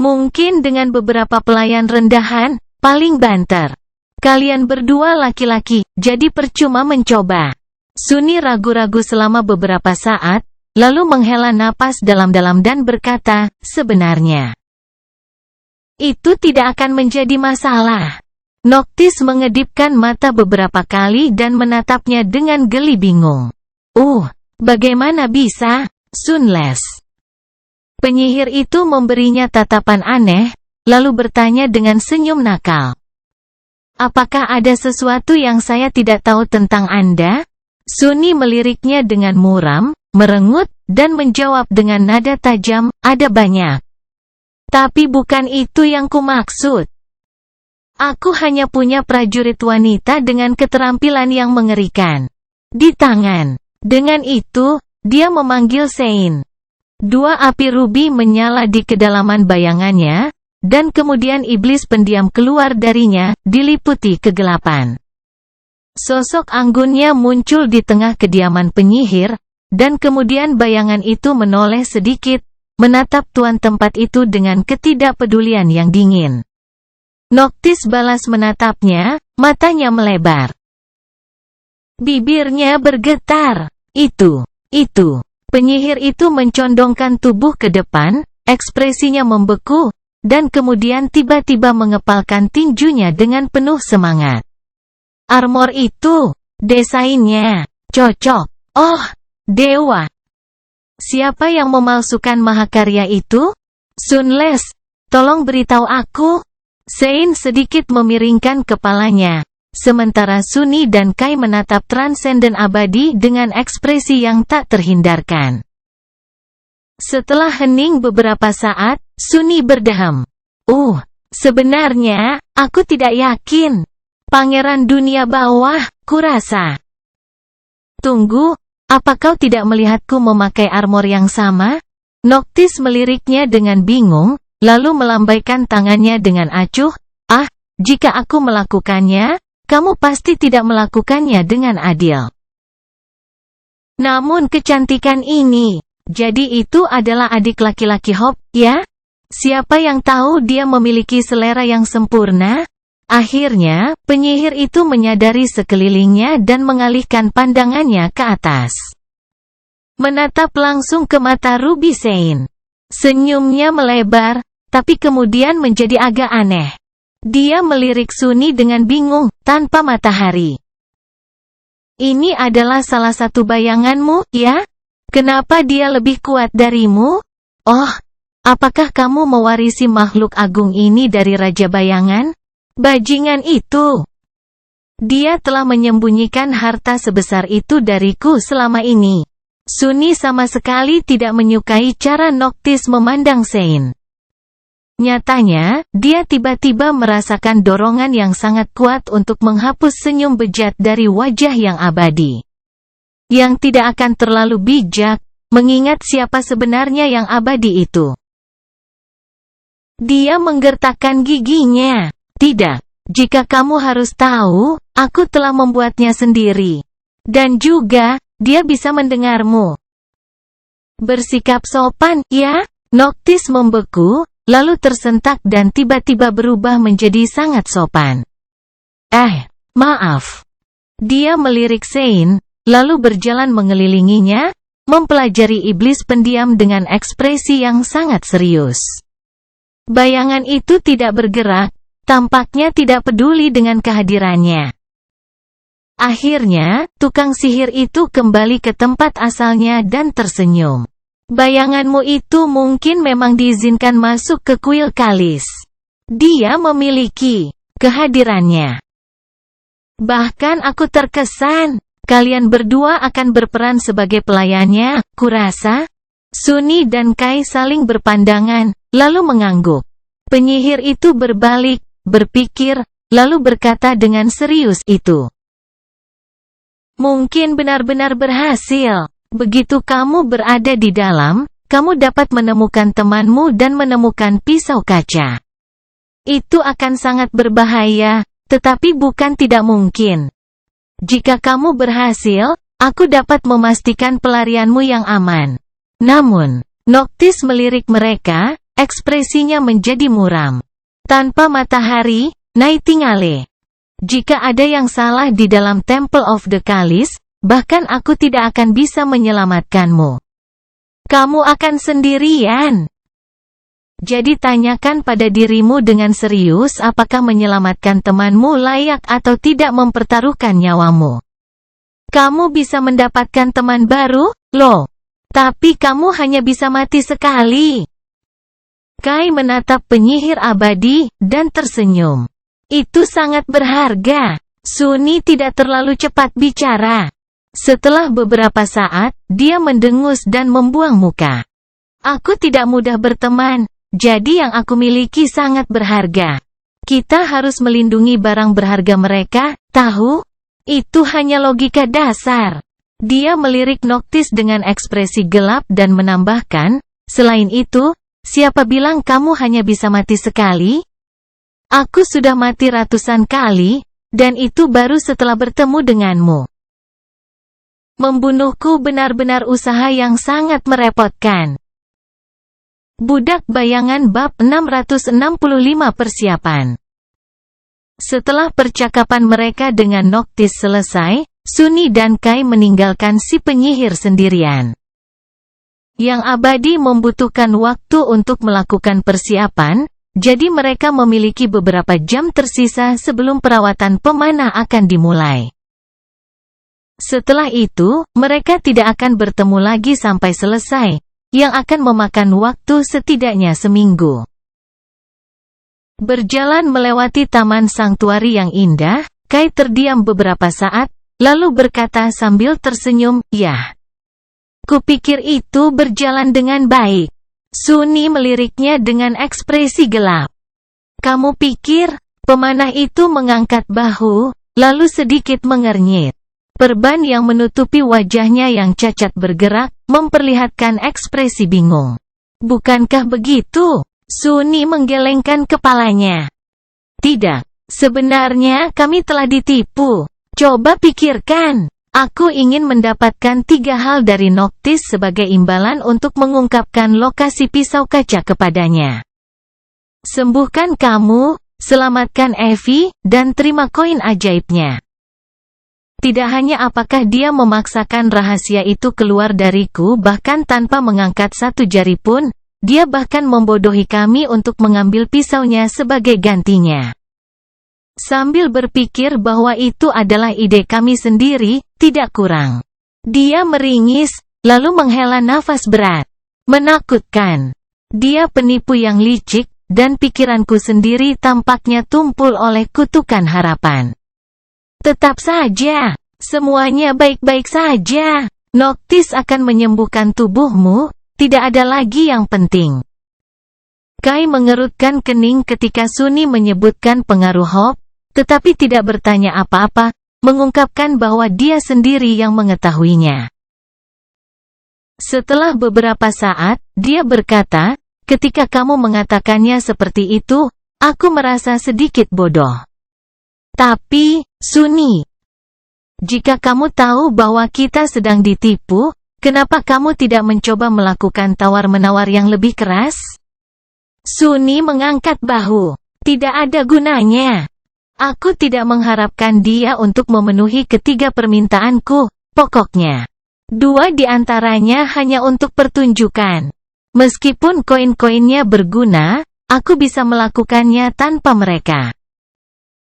Mungkin dengan beberapa pelayan rendahan, paling banter. Kalian berdua laki-laki, jadi percuma mencoba. Sunni ragu-ragu selama beberapa saat, lalu menghela napas dalam-dalam dan berkata, sebenarnya itu tidak akan menjadi masalah. Noctis mengedipkan mata beberapa kali dan menatapnya dengan geli bingung. Bagaimana bisa? Sunless. Penyihir itu memberinya tatapan aneh, lalu bertanya dengan senyum nakal. Apakah ada sesuatu yang saya tidak tahu tentang Anda? Sunni meliriknya dengan muram, merengut, dan menjawab dengan nada tajam, ada banyak. Tapi bukan itu yang kumaksud. Aku hanya punya prajurit wanita dengan keterampilan yang mengerikan. Di tangan. Dengan itu, dia memanggil Sein. Dua api rubi menyala di kedalaman bayangannya, dan kemudian iblis pendiam keluar darinya, diliputi kegelapan. Sosok anggunnya muncul di tengah kediaman penyihir, dan kemudian bayangan itu menoleh sedikit, menatap tuan tempat itu dengan ketidakpedulian yang dingin. Noctis balas menatapnya, matanya melebar. Bibirnya bergetar. Itu. Penyihir itu mencondongkan tubuh ke depan, ekspresinya membeku, dan kemudian tiba-tiba mengepalkan tinjunya dengan penuh semangat. Armor itu, desainnya, cocok. Oh, dewa. Siapa yang memalsukan mahakarya itu? Sunless, tolong beritahu aku. Sein sedikit memiringkan kepalanya, sementara Sunni dan Kai menatap Transcendent abadi dengan ekspresi yang tak terhindarkan. Setelah hening beberapa saat, Sunni berdeham. Sebenarnya, aku tidak yakin. Pangeran dunia bawah, kurasa. Tunggu, apa kau tidak melihatku memakai armor yang sama? Noctis meliriknya dengan bingung, lalu melambaikan tangannya dengan acuh. Jika aku melakukannya, kamu pasti tidak melakukannya dengan adil. Namun kecantikan ini, jadi itu adalah adik laki-laki Hop, ya? Siapa yang tahu dia memiliki selera yang sempurna? Akhirnya, penyihir itu menyadari sekelilingnya dan mengalihkan pandangannya ke atas. Menatap langsung ke mata Ruby Sein. Senyumnya melebar, tapi kemudian menjadi agak aneh. Dia melirik Sunny dengan bingung, tanpa matahari. Ini adalah salah satu bayanganmu, ya? Kenapa dia lebih kuat darimu? Oh, apakah kamu mewarisi makhluk agung ini dari Raja Bayangan? Bajingan itu! Dia telah menyembunyikan harta sebesar itu dariku selama ini. Sunny sama sekali tidak menyukai cara Noctis memandang Sein. Nyatanya, dia tiba-tiba merasakan dorongan yang sangat kuat untuk menghapus senyum bejat dari wajah yang abadi. Yang tidak akan terlalu bijak, mengingat siapa sebenarnya yang abadi itu. Dia menggertakkan giginya. Tidak, jika kamu harus tahu, aku telah membuatnya sendiri. Dan juga, dia bisa mendengarmu. Bersikap sopan, ya? Noctis membeku, lalu tersentak dan tiba-tiba berubah menjadi sangat sopan. Maaf. Dia melirik Sein, lalu berjalan mengelilinginya, mempelajari iblis pendiam dengan ekspresi yang sangat serius. Bayangan itu tidak bergerak, tampaknya tidak peduli dengan kehadirannya. Akhirnya, tukang sihir itu kembali ke tempat asalnya dan tersenyum. Bayanganmu itu mungkin memang diizinkan masuk ke kuil Kalis. Dia memiliki kehadirannya. Bahkan aku terkesan, kalian berdua akan berperan sebagai pelayannya, kurasa. Sunny dan Kai saling berpandangan, lalu mengangguk. Penyihir itu berbalik, berpikir, lalu berkata dengan serius itu. Mungkin benar-benar berhasil. Begitu kamu berada di dalam, kamu dapat menemukan temanmu dan menemukan pisau kaca. Itu akan sangat berbahaya, tetapi bukan tidak mungkin. Jika kamu berhasil, aku dapat memastikan pelarianmu yang aman. Namun, Noctis melirik mereka, ekspresinya menjadi muram. Tanpa matahari, Nightingale. Jika ada yang salah di dalam Temple of the Kalis, bahkan aku tidak akan bisa menyelamatkanmu. Kamu akan sendirian. Jadi tanyakan pada dirimu dengan serius apakah menyelamatkan temanmu layak atau tidak mempertaruhkan nyawamu. Kamu bisa mendapatkan teman baru, loh. Tapi kamu hanya bisa mati sekali. Kai menatap penyihir abadi, dan tersenyum. Itu sangat berharga. Sunny tidak terlalu cepat bicara. Setelah beberapa saat, dia mendengus dan membuang muka. Aku tidak mudah berteman, jadi yang aku miliki sangat berharga. Kita harus melindungi barang berharga mereka, tahu? Itu hanya logika dasar. Dia melirik Noctis dengan ekspresi gelap dan menambahkan, selain itu, siapa bilang kamu hanya bisa mati sekali? Aku sudah mati ratusan kali, dan itu baru setelah bertemu denganmu. Membunuhku benar-benar usaha yang sangat merepotkan. Budak Bayangan bab 665 persiapan. Setelah percakapan mereka dengan Noctis selesai, Sunny dan Kai meninggalkan si penyihir sendirian. Yang abadi membutuhkan waktu untuk melakukan persiapan, jadi mereka memiliki beberapa jam tersisa sebelum perawatan pemanah akan dimulai. Setelah itu, mereka tidak akan bertemu lagi sampai selesai, yang akan memakan waktu setidaknya seminggu. Berjalan melewati taman sangtuari yang indah, Kai terdiam beberapa saat, lalu berkata sambil tersenyum, "Yah. Kupikir itu berjalan dengan baik." Sunny meliriknya dengan ekspresi gelap. "Kamu pikir?" Pemanah itu mengangkat bahu, lalu sedikit mengernyit. Perban yang menutupi wajahnya yang cacat bergerak, memperlihatkan ekspresi bingung. "Bukankah begitu?" Sunny menggelengkan kepalanya. "Tidak. Sebenarnya kami telah ditipu. Coba pikirkan. Aku ingin mendapatkan 3 hal dari Noctis sebagai imbalan untuk mengungkapkan lokasi pisau kaca kepadanya. Sembuhkan kamu, selamatkan Evie, dan terima koin ajaibnya. Tidak hanya apakah dia memaksakan rahasia itu keluar dariku bahkan tanpa mengangkat satu jari pun, dia bahkan membodohi kami untuk mengambil pisaunya sebagai gantinya. Sambil berpikir bahwa itu adalah ide kami sendiri, tidak kurang. Dia meringis, lalu menghela nafas berat. Menakutkan. Dia penipu yang licik, dan pikiranku sendiri tampaknya tumpul oleh kutukan harapan. Tetap saja, semuanya baik-baik saja. Noctis akan menyembuhkan tubuhmu, tidak ada lagi yang penting. Kai mengerutkan kening ketika Sunny menyebutkan pengaruh Hope, tetapi tidak bertanya apa-apa, mengungkapkan bahwa dia sendiri yang mengetahuinya. Setelah beberapa saat, dia berkata, ketika kamu mengatakannya seperti itu, aku merasa sedikit bodoh. Tapi, Sunny, jika kamu tahu bahwa kita sedang ditipu, kenapa kamu tidak mencoba melakukan tawar-menawar yang lebih keras? Sunny mengangkat bahu. Tidak ada gunanya. Aku tidak mengharapkan dia untuk memenuhi ketiga permintaanku, pokoknya. 2 di antaranya hanya untuk pertunjukan. Meskipun koin-koinnya berguna, aku bisa melakukannya tanpa mereka.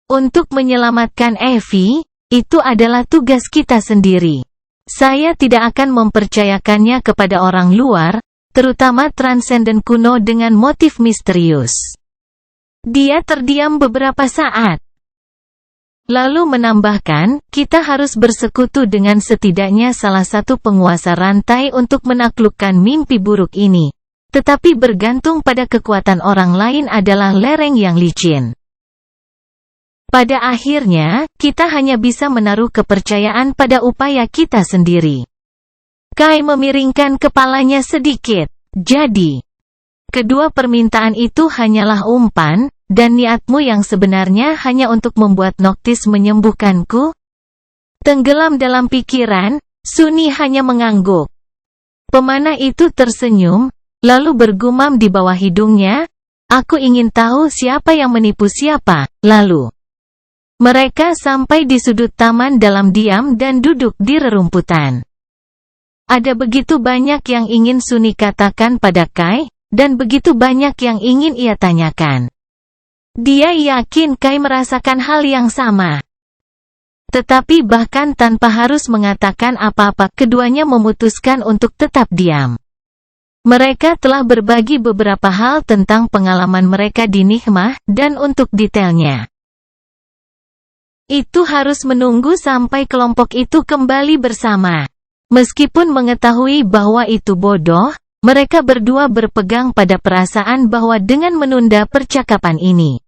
Untuk menyelamatkan Evie, itu adalah tugas kita sendiri. Saya tidak akan mempercayakannya kepada orang luar, terutama transenden kuno dengan motif misterius. Dia terdiam beberapa saat. Lalu menambahkan, kita harus bersekutu dengan setidaknya salah satu penguasa rantai untuk menaklukkan mimpi buruk ini. Tetapi bergantung pada kekuatan orang lain adalah lereng yang licin. Pada akhirnya, kita hanya bisa menaruh kepercayaan pada upaya kita sendiri. Kai memiringkan kepalanya sedikit. Jadi, kedua permintaan itu hanyalah umpan, dan niatmu yang sebenarnya hanya untuk membuat Noctis menyembuhkanku? Tenggelam dalam pikiran, Sunny hanya mengangguk. Pemanah itu tersenyum, lalu bergumam di bawah hidungnya, aku ingin tahu siapa yang menipu siapa, lalu. Mereka sampai di sudut taman dalam diam dan duduk di rerumputan. Ada begitu banyak yang ingin Sunny katakan pada Kai, dan begitu banyak yang ingin ia tanyakan. Dia yakin Kai merasakan hal yang sama. Tetapi bahkan tanpa harus mengatakan apa-apa, keduanya memutuskan untuk tetap diam. Mereka telah berbagi beberapa hal tentang pengalaman mereka di Nigma, dan untuk detailnya. Itu harus menunggu sampai kelompok itu kembali bersama. Meskipun mengetahui bahwa itu bodoh, mereka berdua berpegang pada perasaan bahwa dengan menunda percakapan ini,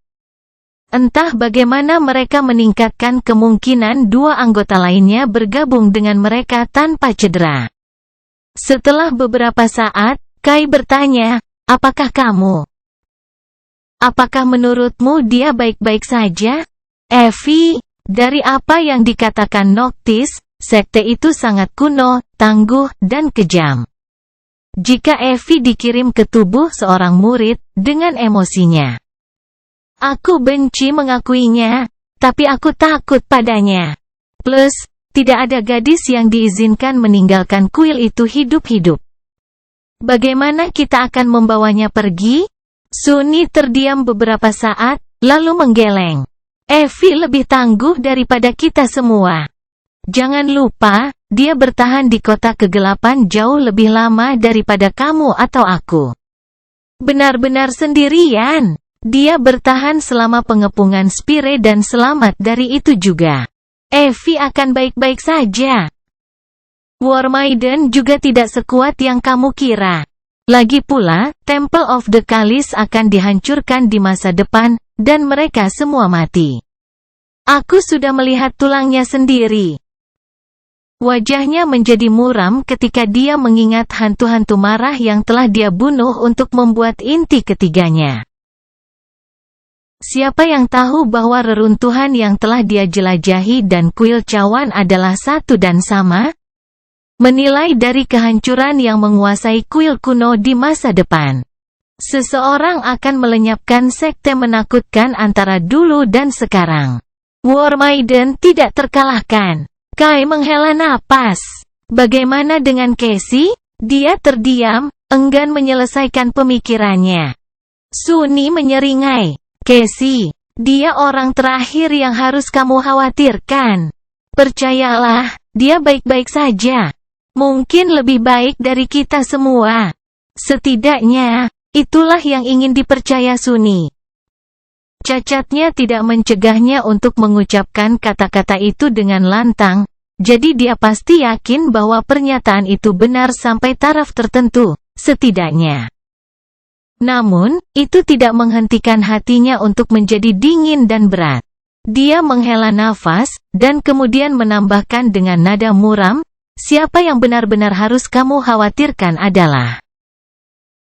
entah bagaimana mereka meningkatkan kemungkinan 2 anggota lainnya bergabung dengan mereka tanpa cedera. Setelah beberapa saat, Kai bertanya, apakah kamu? Apakah menurutmu dia baik-baik saja? Evie? Dari apa yang dikatakan Noctis, sekte itu sangat kuno, tangguh, dan kejam. Jika Evie dikirim ke tubuh seorang murid, dengan emosinya. Aku benci mengakuinya, tapi aku takut padanya. Plus, tidak ada gadis yang diizinkan meninggalkan kuil itu hidup-hidup. Bagaimana kita akan membawanya pergi? Sunny terdiam beberapa saat, lalu menggeleng. Evie lebih tangguh daripada kita semua. Jangan lupa, dia bertahan di kota kegelapan jauh lebih lama daripada kamu atau aku. Benar-benar sendirian. Dia bertahan selama pengepungan Spire dan selamat dari itu juga. Evie akan baik-baik saja. War Maiden juga tidak sekuat yang kamu kira. Lagi pula, Temple of the Chalice akan dihancurkan di masa depan, dan mereka semua mati. Aku sudah melihat tulangnya sendiri. Wajahnya menjadi muram ketika dia mengingat hantu-hantu marah yang telah dia bunuh untuk membuat inti ketiganya. Siapa yang tahu bahwa reruntuhan yang telah dia jelajahi dan kuil cawan adalah satu dan sama? Menilai dari kehancuran yang menguasai kuil kuno di masa depan. Seseorang akan melenyapkan sekte menakutkan antara dulu dan sekarang. War Maiden tidak terkalahkan. Kai menghela napas. Bagaimana dengan Cassie? Dia terdiam, enggan menyelesaikan pemikirannya. Sunny menyeringai. Casey, dia orang terakhir yang harus kamu khawatirkan. Percayalah, dia baik-baik saja. Mungkin lebih baik dari kita semua. Setidaknya, itulah yang ingin dipercaya Sunny. Cacatnya tidak mencegahnya untuk mengucapkan kata-kata itu dengan lantang, jadi dia pasti yakin bahwa pernyataan itu benar sampai taraf tertentu, setidaknya. Namun, itu tidak menghentikan hatinya untuk menjadi dingin dan berat. Dia menghela nafas, dan kemudian menambahkan dengan nada muram, siapa yang benar-benar harus kamu khawatirkan adalah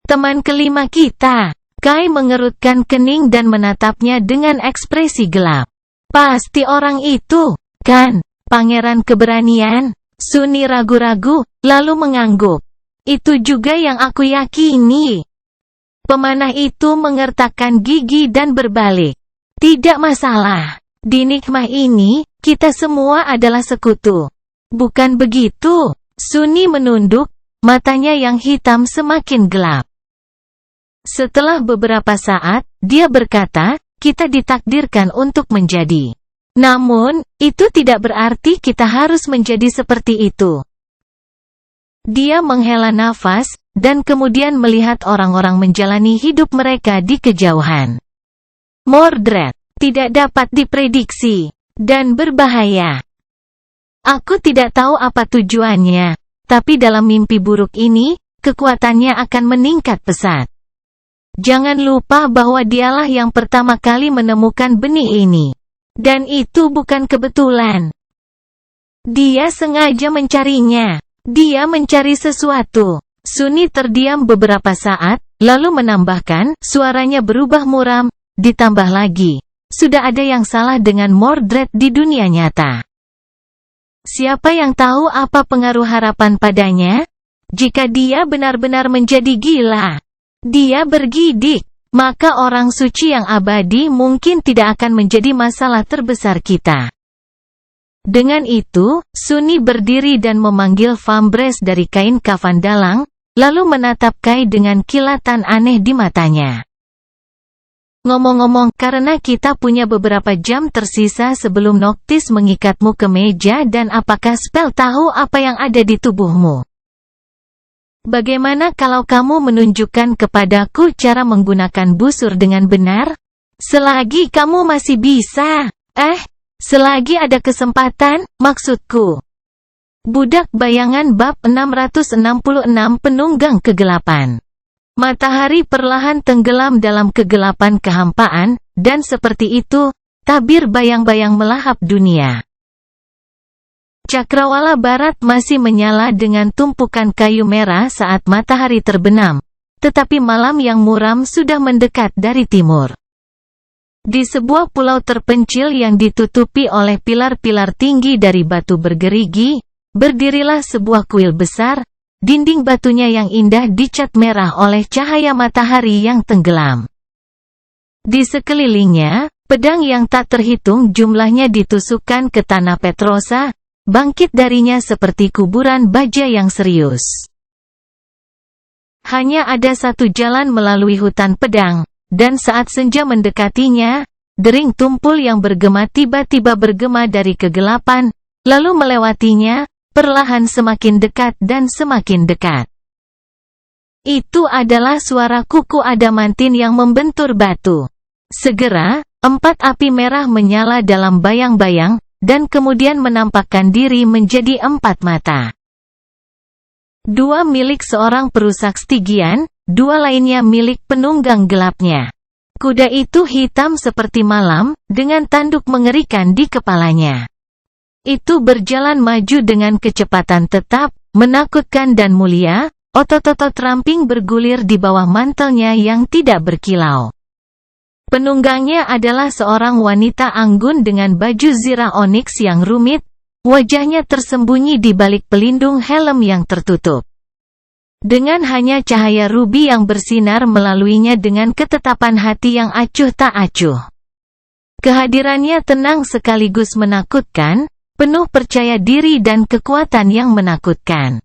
teman kelima kita. Kai mengerutkan kening dan menatapnya dengan ekspresi gelap. Pasti orang itu, kan? Pangeran keberanian. Sunny ragu-ragu, lalu mengangguk. Itu juga yang aku yakini. Pemanah itu mengertakkan gigi dan berbalik. Tidak masalah. Di nikmah ini, kita semua adalah sekutu. Bukan begitu? Sunny menunduk, matanya yang hitam semakin gelap. Setelah beberapa saat, dia berkata, kita ditakdirkan untuk menjadi. Namun, itu tidak berarti kita harus menjadi seperti itu. Dia menghela nafas, dan kemudian melihat orang-orang menjalani hidup mereka di kejauhan. Mordred, tidak dapat diprediksi, dan berbahaya. Aku tidak tahu apa tujuannya, tapi dalam mimpi buruk ini, kekuatannya akan meningkat pesat. Jangan lupa bahwa dialah yang pertama kali menemukan benih ini. Dan itu bukan kebetulan. Dia sengaja mencarinya. Dia mencari sesuatu. Sunny terdiam beberapa saat, lalu menambahkan, suaranya berubah muram, ditambah lagi. Sudah ada yang salah dengan Mordred di dunia nyata. Siapa yang tahu apa pengaruh harapan padanya? Jika dia benar-benar menjadi gila. Dia bergidik, maka orang suci yang abadi mungkin tidak akan menjadi masalah terbesar kita. Dengan itu, Sunny berdiri dan memanggil Fambres dari kain kafan dalang, lalu menatap Kai dengan kilatan aneh di matanya. Ngomong-ngomong, karena kita punya beberapa jam tersisa sebelum Noctis mengikatmu ke meja dan apakah spell tahu apa yang ada di tubuhmu? Bagaimana kalau kamu menunjukkan kepadaku cara menggunakan busur dengan benar? Selagi kamu masih bisa. Selagi ada kesempatan, maksudku. Budak Bayangan bab 666 Penunggang Kegelapan. Matahari perlahan tenggelam dalam kegelapan kehampaan, dan seperti itu, tabir bayang-bayang melahap dunia. Cakrawala Barat masih menyala dengan tumpukan kayu merah saat matahari terbenam, tetapi malam yang muram sudah mendekat dari timur. Di sebuah pulau terpencil yang ditutupi oleh pilar-pilar tinggi dari batu bergerigi, berdirilah sebuah kuil besar, dinding batunya yang indah dicat merah oleh cahaya matahari yang tenggelam. Di sekelilingnya, pedang yang tak terhitung jumlahnya ditusukkan ke tanah Petrosa, bangkit darinya seperti kuburan baja yang serius. Hanya ada satu jalan melalui hutan pedang, dan saat senja mendekatinya, dering tumpul yang bergema tiba-tiba bergema dari kegelapan, lalu melewatinya, perlahan semakin dekat dan semakin dekat. Itu adalah suara kuku adamantin yang membentur batu. Segera, 4 api merah menyala dalam bayang-bayang, dan kemudian menampakkan diri menjadi 4 mata. 2 milik seorang perusak Stygian, 2 lainnya milik penunggang gelapnya. Kuda itu hitam seperti malam, dengan tanduk mengerikan di kepalanya. Itu berjalan maju dengan kecepatan tetap, menakutkan dan mulia, otot-otot ramping bergulir di bawah mantelnya yang tidak berkilau. Penunggangnya adalah seorang wanita anggun dengan baju zirah onyx yang rumit, wajahnya tersembunyi di balik pelindung helm yang tertutup. Dengan hanya cahaya rubi yang bersinar melaluinya dengan ketetapan hati yang acuh tak acuh. Kehadirannya tenang sekaligus menakutkan, penuh percaya diri dan kekuatan yang menakutkan.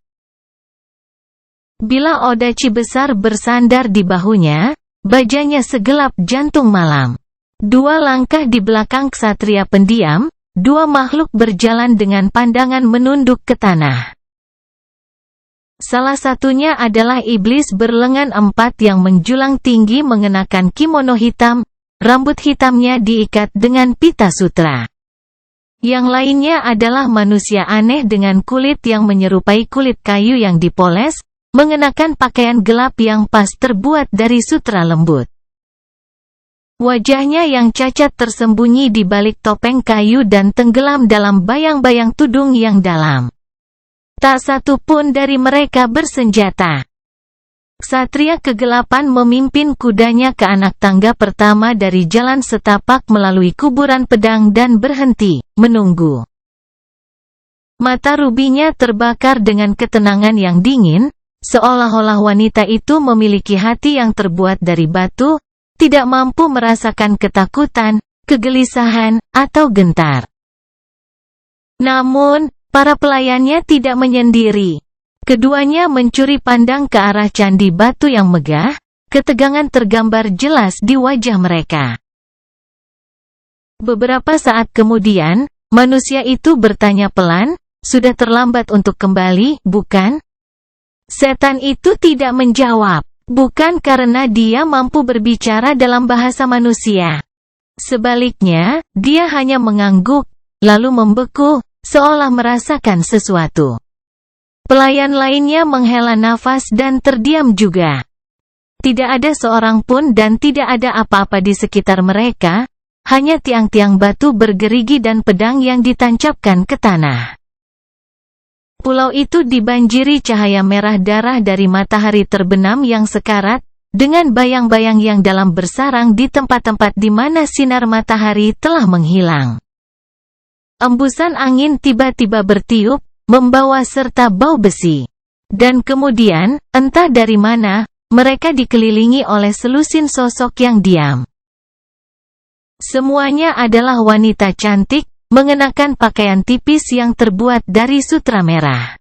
Bila Odachi besar bersandar di bahunya, bajanya segelap jantung malam. 2 langkah di belakang ksatria pendiam, 2 makhluk berjalan dengan pandangan menunduk ke tanah. Salah satunya adalah iblis berlengan 4 yang menjulang tinggi mengenakan kimono hitam, rambut hitamnya diikat dengan pita sutra. Yang lainnya adalah manusia aneh dengan kulit yang menyerupai kulit kayu yang dipoles, mengenakan pakaian gelap yang pas terbuat dari sutra lembut. Wajahnya yang cacat tersembunyi di balik topeng kayu dan tenggelam dalam bayang-bayang tudung yang dalam. Tak satu pun dari mereka bersenjata. Ksatria kegelapan memimpin kudanya ke anak tangga pertama dari jalan setapak melalui kuburan pedang dan berhenti, menunggu. Mata rubinya terbakar dengan ketenangan yang dingin, seolah-olah wanita itu memiliki hati yang terbuat dari batu, tidak mampu merasakan ketakutan, kegelisahan, atau gentar. Namun, para pelayannya tidak menyendiri. Keduanya mencuri pandang ke arah candi batu yang megah, ketegangan tergambar jelas di wajah mereka. Beberapa saat kemudian, manusia itu bertanya pelan, "Sudah terlambat untuk kembali, bukan?" Setan itu tidak menjawab, bukan karena dia mampu berbicara dalam bahasa manusia. Sebaliknya, dia hanya mengangguk, lalu membeku, seolah merasakan sesuatu. Pelayan lainnya menghela nafas dan terdiam juga. Tidak ada seorang pun dan tidak ada apa-apa di sekitar mereka, hanya tiang-tiang batu bergerigi dan pedang yang ditancapkan ke tanah. Pulau itu dibanjiri cahaya merah darah dari matahari terbenam yang sekarat, dengan bayang-bayang yang dalam bersarang di tempat-tempat di mana sinar matahari telah menghilang. Embusan angin tiba-tiba bertiup, membawa serta bau besi. Dan kemudian, entah dari mana, mereka dikelilingi oleh selusin sosok yang diam. Semuanya adalah wanita cantik, mengenakan pakaian tipis yang terbuat dari sutra merah.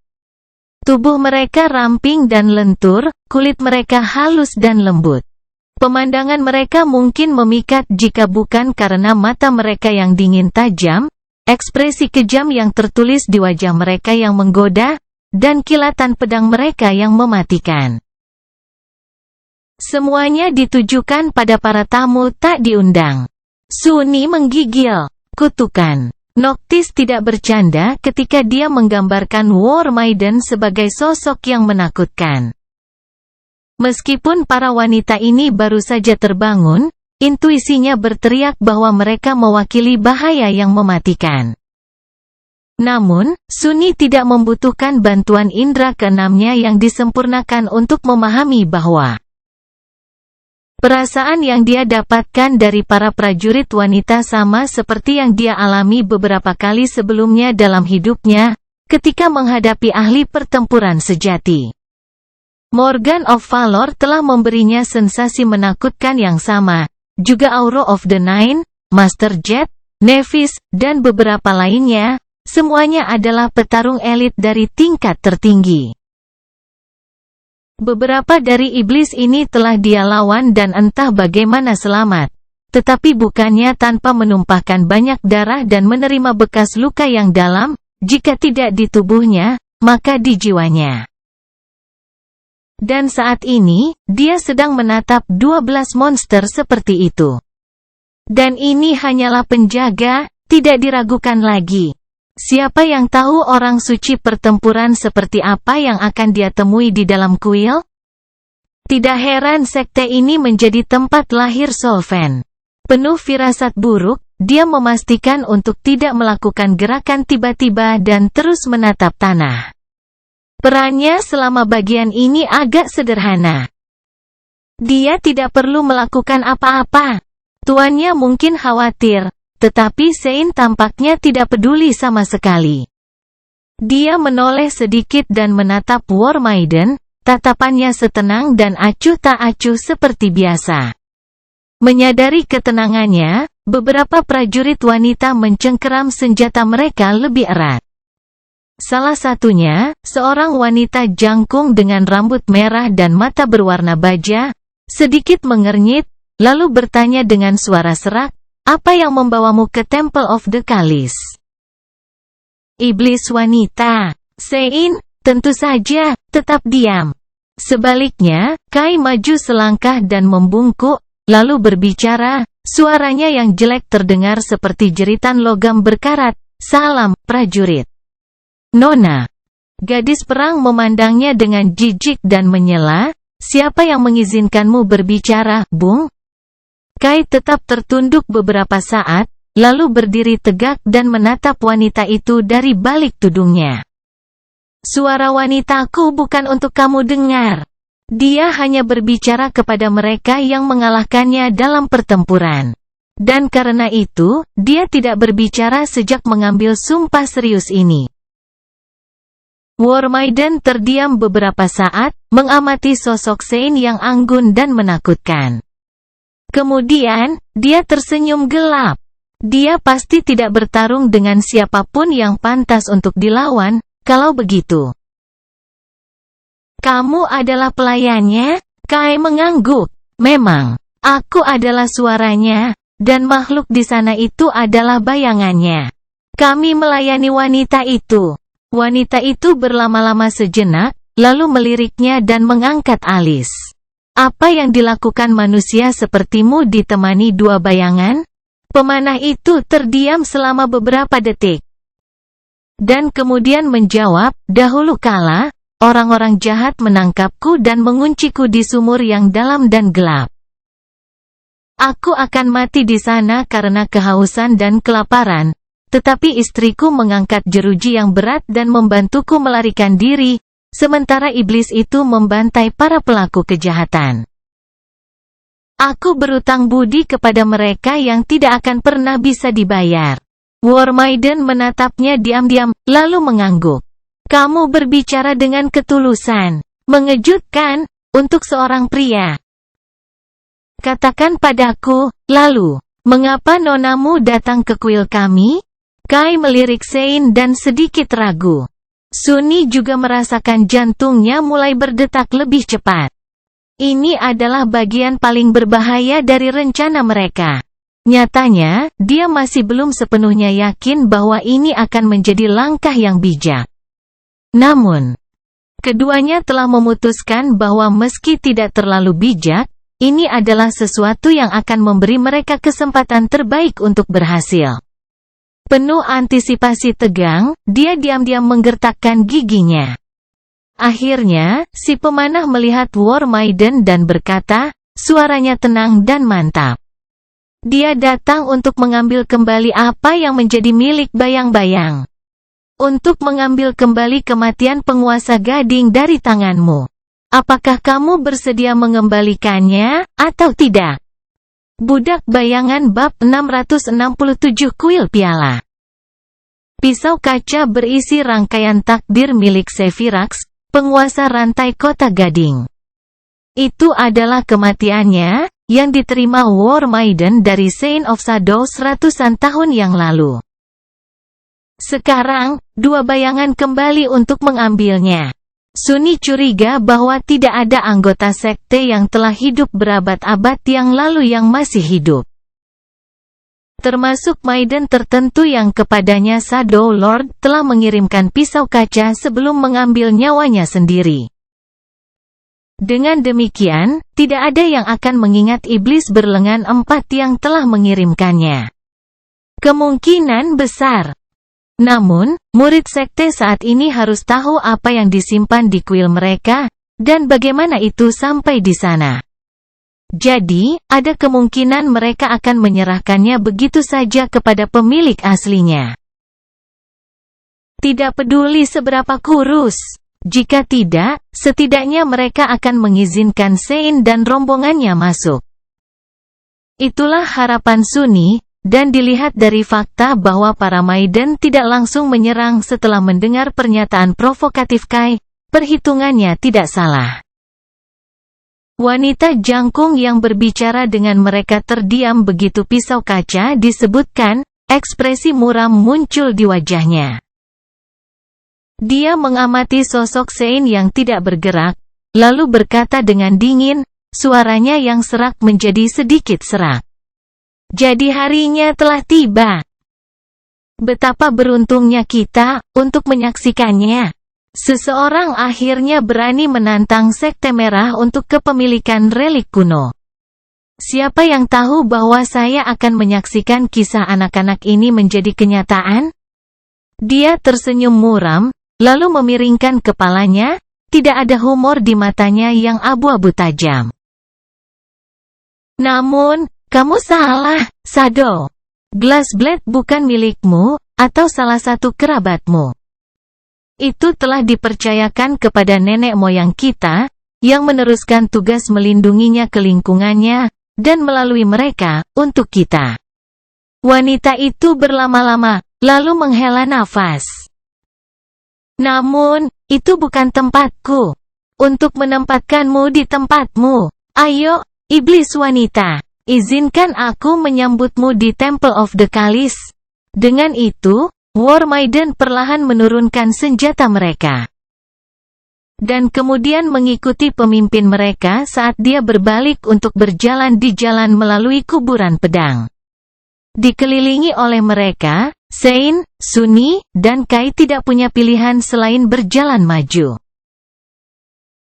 Tubuh mereka ramping dan lentur, kulit mereka halus dan lembut. Pemandangan mereka mungkin memikat jika bukan karena mata mereka yang dingin tajam, ekspresi kejam yang tertulis di wajah mereka yang menggoda, dan kilatan pedang mereka yang mematikan. Semuanya ditujukan pada para tamu tak diundang. Sunni menggigil, kutukan. Noctis tidak bercanda ketika dia menggambarkan War Maiden sebagai sosok yang menakutkan. Meskipun para wanita ini baru saja terbangun, intuisinya berteriak bahwa mereka mewakili bahaya yang mematikan. Namun, Sunni tidak membutuhkan bantuan indera keenamnya yang disempurnakan untuk memahami bahwa perasaan yang dia dapatkan dari para prajurit wanita sama seperti yang dia alami beberapa kali sebelumnya dalam hidupnya, ketika menghadapi ahli pertempuran sejati. Morgan of Valor telah memberinya sensasi menakutkan yang sama. Juga Auro of the Nine, Master Jet, Nevis, dan beberapa lainnya, semuanya adalah petarung elit dari tingkat tertinggi. Beberapa dari iblis ini telah dia lawan dan entah bagaimana selamat. Tetapi bukannya tanpa menumpahkan banyak darah dan menerima bekas luka yang dalam, jika tidak di tubuhnya, maka di jiwanya. Dan saat ini, dia sedang menatap 12 monster seperti itu. Dan ini hanyalah penjaga, tidak diragukan lagi. Siapa yang tahu orang suci pertempuran seperti apa yang akan dia temui di dalam kuil? Tidak heran sekte ini menjadi tempat lahir solven. Penuh firasat buruk, dia memastikan untuk tidak melakukan gerakan tiba-tiba dan terus menatap tanah. Perannya selama bagian ini agak sederhana. Dia tidak perlu melakukan apa-apa. Tuannya mungkin khawatir, tetapi Sein tampaknya tidak peduli sama sekali. Dia menoleh sedikit dan menatap War Maiden, tatapannya setenang dan acuh tak acuh seperti biasa. Menyadari ketenangannya, beberapa prajurit wanita mencengkeram senjata mereka lebih erat. Salah satunya, seorang wanita jangkung dengan rambut merah dan mata berwarna baja, sedikit mengernyit, lalu bertanya dengan suara serak, "Apa yang membawamu ke Temple of the Kalis?" Iblis wanita. Sein, tentu saja, tetap diam. Sebaliknya, Kai maju selangkah dan membungkuk, lalu berbicara, suaranya yang jelek terdengar seperti jeritan logam berkarat, "Salam, prajurit." Nona. Gadis perang memandangnya dengan jijik dan menyela, "Siapa yang mengizinkanmu berbicara, Bung?" Kai tetap tertunduk beberapa saat, lalu berdiri tegak dan menatap wanita itu dari balik tudungnya. "Suara wanitaku bukan untuk kamu dengar. Dia hanya berbicara kepada mereka yang mengalahkannya dalam pertempuran. Dan karena itu, dia tidak berbicara sejak mengambil sumpah serius ini." War Maiden terdiam beberapa saat, mengamati sosok Sein yang anggun dan menakutkan. Kemudian, dia tersenyum gelap. Dia pasti tidak bertarung dengan siapapun yang pantas untuk dilawan, kalau begitu. "Kamu adalah pelayannya?" Kai mengangguk. "Memang, aku adalah suaranya, dan makhluk di sana itu adalah bayangannya. Kami melayani wanita itu." Wanita itu berlama-lama sejenak, lalu meliriknya dan mengangkat alis. "Apa yang dilakukan manusia sepertimu ditemani dua bayangan?" Pemanah itu terdiam selama beberapa detik. Dan kemudian menjawab, "Dahulu kala, orang-orang jahat menangkapku dan mengunciku di sumur yang dalam dan gelap. Aku akan mati di sana karena kehausan dan kelaparan. Tetapi istriku mengangkat jeruji yang berat dan membantuku melarikan diri, sementara iblis itu membantai para pelaku kejahatan. Aku berutang budi kepada mereka yang tidak akan pernah bisa dibayar." War Maiden menatapnya diam-diam, lalu mengangguk. "Kamu berbicara dengan ketulusan. Mengejutkan, untuk seorang pria. Katakan padaku, lalu, mengapa nonamu datang ke kuil kami?" Kai melirik Sein dan sedikit ragu. Sunni juga merasakan jantungnya mulai berdetak lebih cepat. Ini adalah bagian paling berbahaya dari rencana mereka. Nyatanya, dia masih belum sepenuhnya yakin bahwa ini akan menjadi langkah yang bijak. Namun, keduanya telah memutuskan bahwa meski tidak terlalu bijak, ini adalah sesuatu yang akan memberi mereka kesempatan terbaik untuk berhasil. Penuh antisipasi tegang, dia diam-diam menggertakkan giginya. Akhirnya, si pemanah melihat War Maiden dan berkata, suaranya tenang dan mantap. "Dia datang untuk mengambil kembali apa yang menjadi milik bayang-bayang. Untuk mengambil kembali kematian penguasa Gading dari tanganmu. Apakah kamu bersedia mengembalikannya, atau tidak?" Budak Bayangan Bab 667 Kuil Piala. Pisau kaca berisi rangkaian takdir milik Sevirax, penguasa rantai kota Gading. Itu adalah kematiannya, yang diterima War Maiden dari Saint of Shadows ratusan tahun yang lalu. Sekarang, dua bayangan kembali untuk mengambilnya. Sunni curiga bahwa tidak ada anggota sekte yang telah hidup berabad-abad yang lalu yang masih hidup. Termasuk Maiden tertentu yang kepadanya Shadow Lord telah mengirimkan pisau kaca sebelum mengambil nyawanya sendiri. Dengan demikian, tidak ada yang akan mengingat iblis berlengan empat yang telah mengirimkannya. Kemungkinan besar. Namun, murid sekte saat ini harus tahu apa yang disimpan di kuil mereka, dan bagaimana itu sampai di sana. Jadi, ada kemungkinan mereka akan menyerahkannya begitu saja kepada pemilik aslinya. Tidak peduli seberapa kurus. Jika tidak, setidaknya mereka akan mengizinkan Sein dan rombongannya masuk. Itulah harapan Sunni. Dan dilihat dari fakta bahwa para Maiden tidak langsung menyerang setelah mendengar pernyataan provokatif Kai, perhitungannya tidak salah. Wanita jangkung yang berbicara dengan mereka terdiam begitu pisau kaca disebutkan, ekspresi muram muncul di wajahnya. Dia mengamati sosok Sein yang tidak bergerak, lalu berkata dengan dingin, suaranya yang serak menjadi sedikit serak. Jadi harinya telah tiba. Betapa beruntungnya kita untuk menyaksikannya. Seseorang akhirnya berani menantang Sekte Merah untuk kepemilikan relik kuno. Siapa yang tahu bahwa saya akan menyaksikan kisah anak-anak ini menjadi kenyataan? Dia tersenyum muram, lalu memiringkan kepalanya, tidak ada humor di matanya yang abu-abu tajam. Namun, kamu salah, Sado. Glass Blade bukan milikmu, atau salah satu kerabatmu. Itu telah dipercayakan kepada nenek moyang kita, yang meneruskan tugas melindunginya ke lingkungannya, dan melalui mereka, untuk kita. Wanita itu berlama-lama, lalu menghela nafas. Namun, itu bukan tempatku. Untuk menempatkanmu di tempatmu. Ayo, iblis wanita. Izinkan aku menyambutmu di Temple of the Chalice. Dengan itu, War Maiden perlahan menurunkan senjata mereka. Dan kemudian mengikuti pemimpin mereka saat dia berbalik untuk berjalan di jalan melalui kuburan pedang. Dikelilingi oleh mereka, Sein, Sunny, dan Kai tidak punya pilihan selain berjalan maju.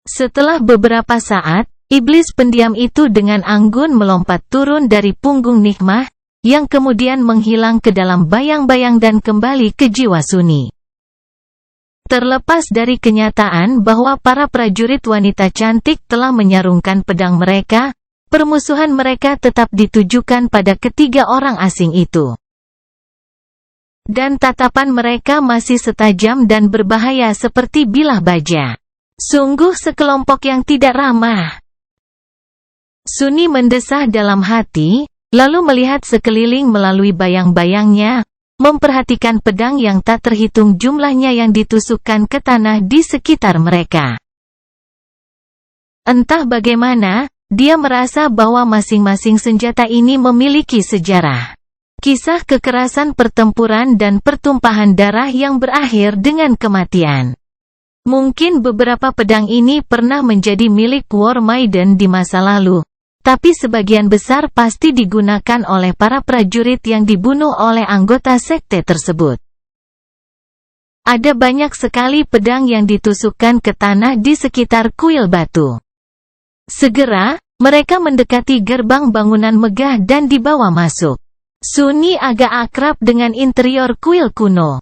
Setelah beberapa saat, iblis pendiam itu dengan anggun melompat turun dari punggung Nikmah, yang kemudian menghilang ke dalam bayang-bayang dan kembali ke jiwa Sunny. Terlepas dari kenyataan bahwa para prajurit wanita cantik telah menyarungkan pedang mereka, permusuhan mereka tetap ditujukan pada ketiga orang asing itu. Dan tatapan mereka masih setajam dan berbahaya seperti bilah baja. Sungguh sekelompok yang tidak ramah. Sunny mendesah dalam hati, lalu melihat sekeliling melalui bayang-bayangnya, memperhatikan pedang yang tak terhitung jumlahnya yang ditusukkan ke tanah di sekitar mereka. Entah bagaimana, dia merasa bahwa masing-masing senjata ini memiliki sejarah. Kisah kekerasan pertempuran dan pertumpahan darah yang berakhir dengan kematian. Mungkin beberapa pedang ini pernah menjadi milik War Maiden di masa lalu, tapi sebagian besar pasti digunakan oleh para prajurit yang dibunuh oleh anggota sekte tersebut. Ada banyak sekali pedang yang ditusukkan ke tanah di sekitar kuil batu. Segera, mereka mendekati gerbang bangunan megah dan dibawa masuk. Sunny agak akrab dengan interior kuil kuno.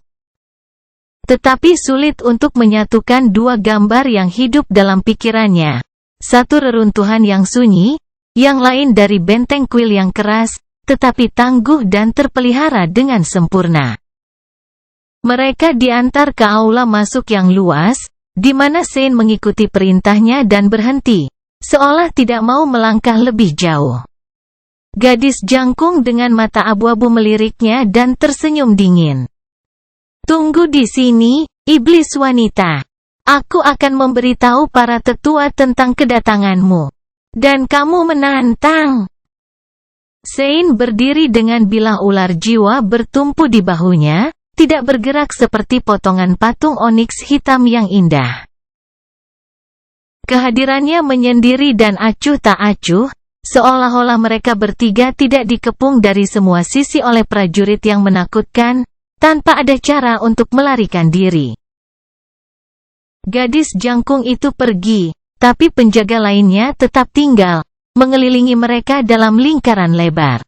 Tetapi sulit untuk menyatukan dua gambar yang hidup dalam pikirannya. Satu reruntuhan yang sunyi, yang lain dari benteng kuil yang keras, tetapi tangguh dan terpelihara dengan sempurna. Mereka diantar ke aula masuk yang luas, di mana Sein mengikuti perintahnya dan berhenti, seolah tidak mau melangkah lebih jauh. Gadis jangkung dengan mata abu-abu meliriknya dan tersenyum dingin. Tunggu di sini, iblis wanita. Aku akan memberitahu para tetua tentang kedatanganmu. Dan kamu menantang. Sein berdiri dengan bilah ular jiwa bertumpu di bahunya, tidak bergerak seperti potongan patung oniks hitam yang indah. Kehadirannya menyendiri dan acuh tak acuh, seolah-olah mereka bertiga tidak dikepung dari semua sisi oleh prajurit yang menakutkan, tanpa ada cara untuk melarikan diri. Gadis jangkung itu pergi, tapi penjaga lainnya tetap tinggal, mengelilingi mereka dalam lingkaran lebar.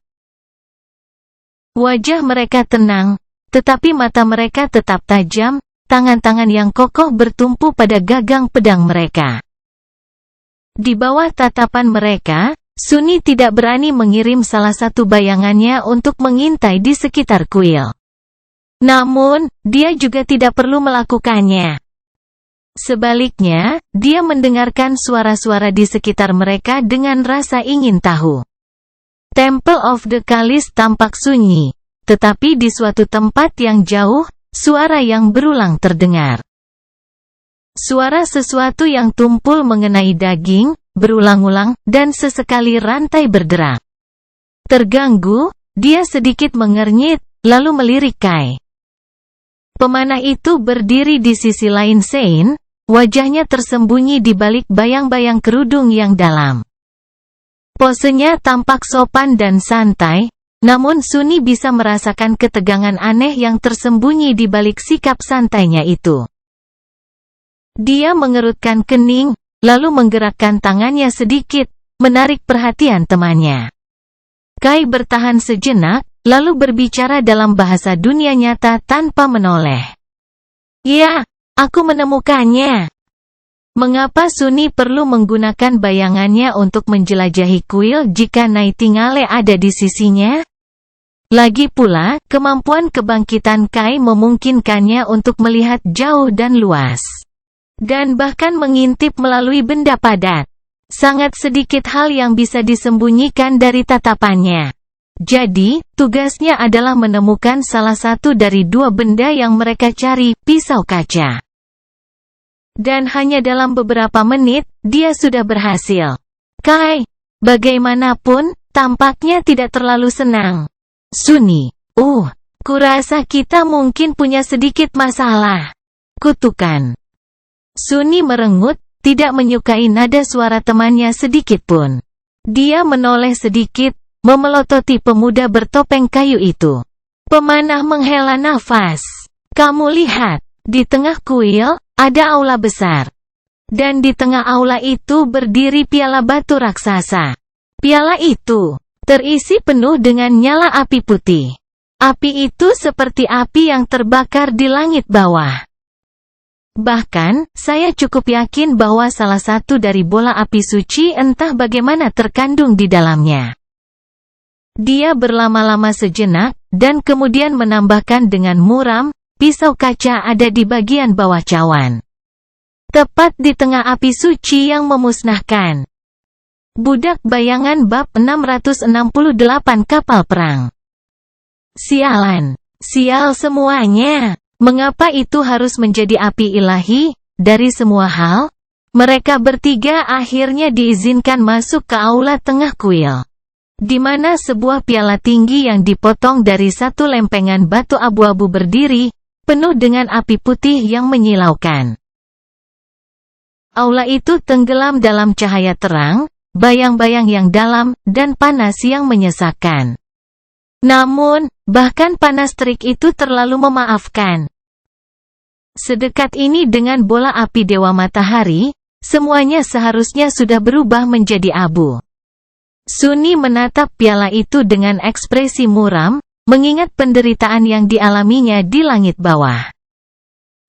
Wajah mereka tenang, tetapi mata mereka tetap tajam, tangan-tangan yang kokoh bertumpu pada gagang pedang mereka. Di bawah tatapan mereka, Sunny tidak berani mengirim salah satu bayangannya untuk mengintai di sekitar kuil. Namun, dia juga tidak perlu melakukannya. Sebaliknya, dia mendengarkan suara-suara di sekitar mereka dengan rasa ingin tahu. Temple of the Chalice tampak sunyi, tetapi di suatu tempat yang jauh, suara yang berulang terdengar. Suara sesuatu yang tumpul mengenai daging, berulang-ulang, dan sesekali rantai berderak. Terganggu, dia sedikit mengernyit, lalu melirik Kai. Pemanah itu berdiri di sisi lain Sein, wajahnya tersembunyi di balik bayang-bayang kerudung yang dalam. Posenya tampak sopan dan santai, namun Sunni bisa merasakan ketegangan aneh yang tersembunyi di balik sikap santainya itu. Dia mengerutkan kening, lalu menggerakkan tangannya sedikit, menarik perhatian temannya. Kai bertahan sejenak, lalu berbicara dalam bahasa dunia nyata tanpa menoleh. Ya, aku menemukannya. Mengapa Sunni perlu menggunakan bayangannya untuk menjelajahi kuil jika Nightingale ada di sisinya? Lagi pula, kemampuan kebangkitan Kai memungkinkannya untuk melihat jauh dan luas. Dan bahkan mengintip melalui benda padat. Sangat sedikit hal yang bisa disembunyikan dari tatapannya. Jadi, tugasnya adalah menemukan salah satu dari dua benda yang mereka cari, pisau kaca. Dan hanya dalam beberapa menit, dia sudah berhasil. Kai, bagaimanapun, tampaknya tidak terlalu senang. Sunni, kurasa kita mungkin punya sedikit masalah. Kutukan. Sunni merengut, tidak menyukai nada suara temannya sedikit pun. Dia menoleh sedikit, memelototi pemuda bertopeng kayu itu. Pemanah menghela nafas. Kamu lihat, di tengah kuil, ada aula besar. Dan di tengah aula itu berdiri piala batu raksasa. Piala itu terisi penuh dengan nyala api putih. Api itu seperti api yang terbakar di langit bawah. Bahkan, saya cukup yakin bahwa salah satu dari bola api suci entah bagaimana terkandung di dalamnya. Dia berlama-lama sejenak, dan kemudian menambahkan dengan muram, pisau kaca ada di bagian bawah cawan. Tepat di tengah api suci yang memusnahkan. Budak bayangan bab 668 kapal perang. Sialan. Sial semuanya. Mengapa itu harus menjadi api ilahi? Dari semua hal, mereka bertiga akhirnya diizinkan masuk ke aula tengah kuil. Di mana sebuah piala tinggi yang dipotong dari satu lempengan batu abu-abu berdiri, penuh dengan api putih yang menyilaukan. Aula itu tenggelam dalam cahaya terang, bayang-bayang yang dalam, dan panas yang menyesakkan. Namun, bahkan panas terik itu terlalu memaafkan. Sedekat ini dengan bola api Dewa Matahari, semuanya seharusnya sudah berubah menjadi abu. Sunni menatap piala itu dengan ekspresi muram, mengingat penderitaan yang dialaminya di langit bawah.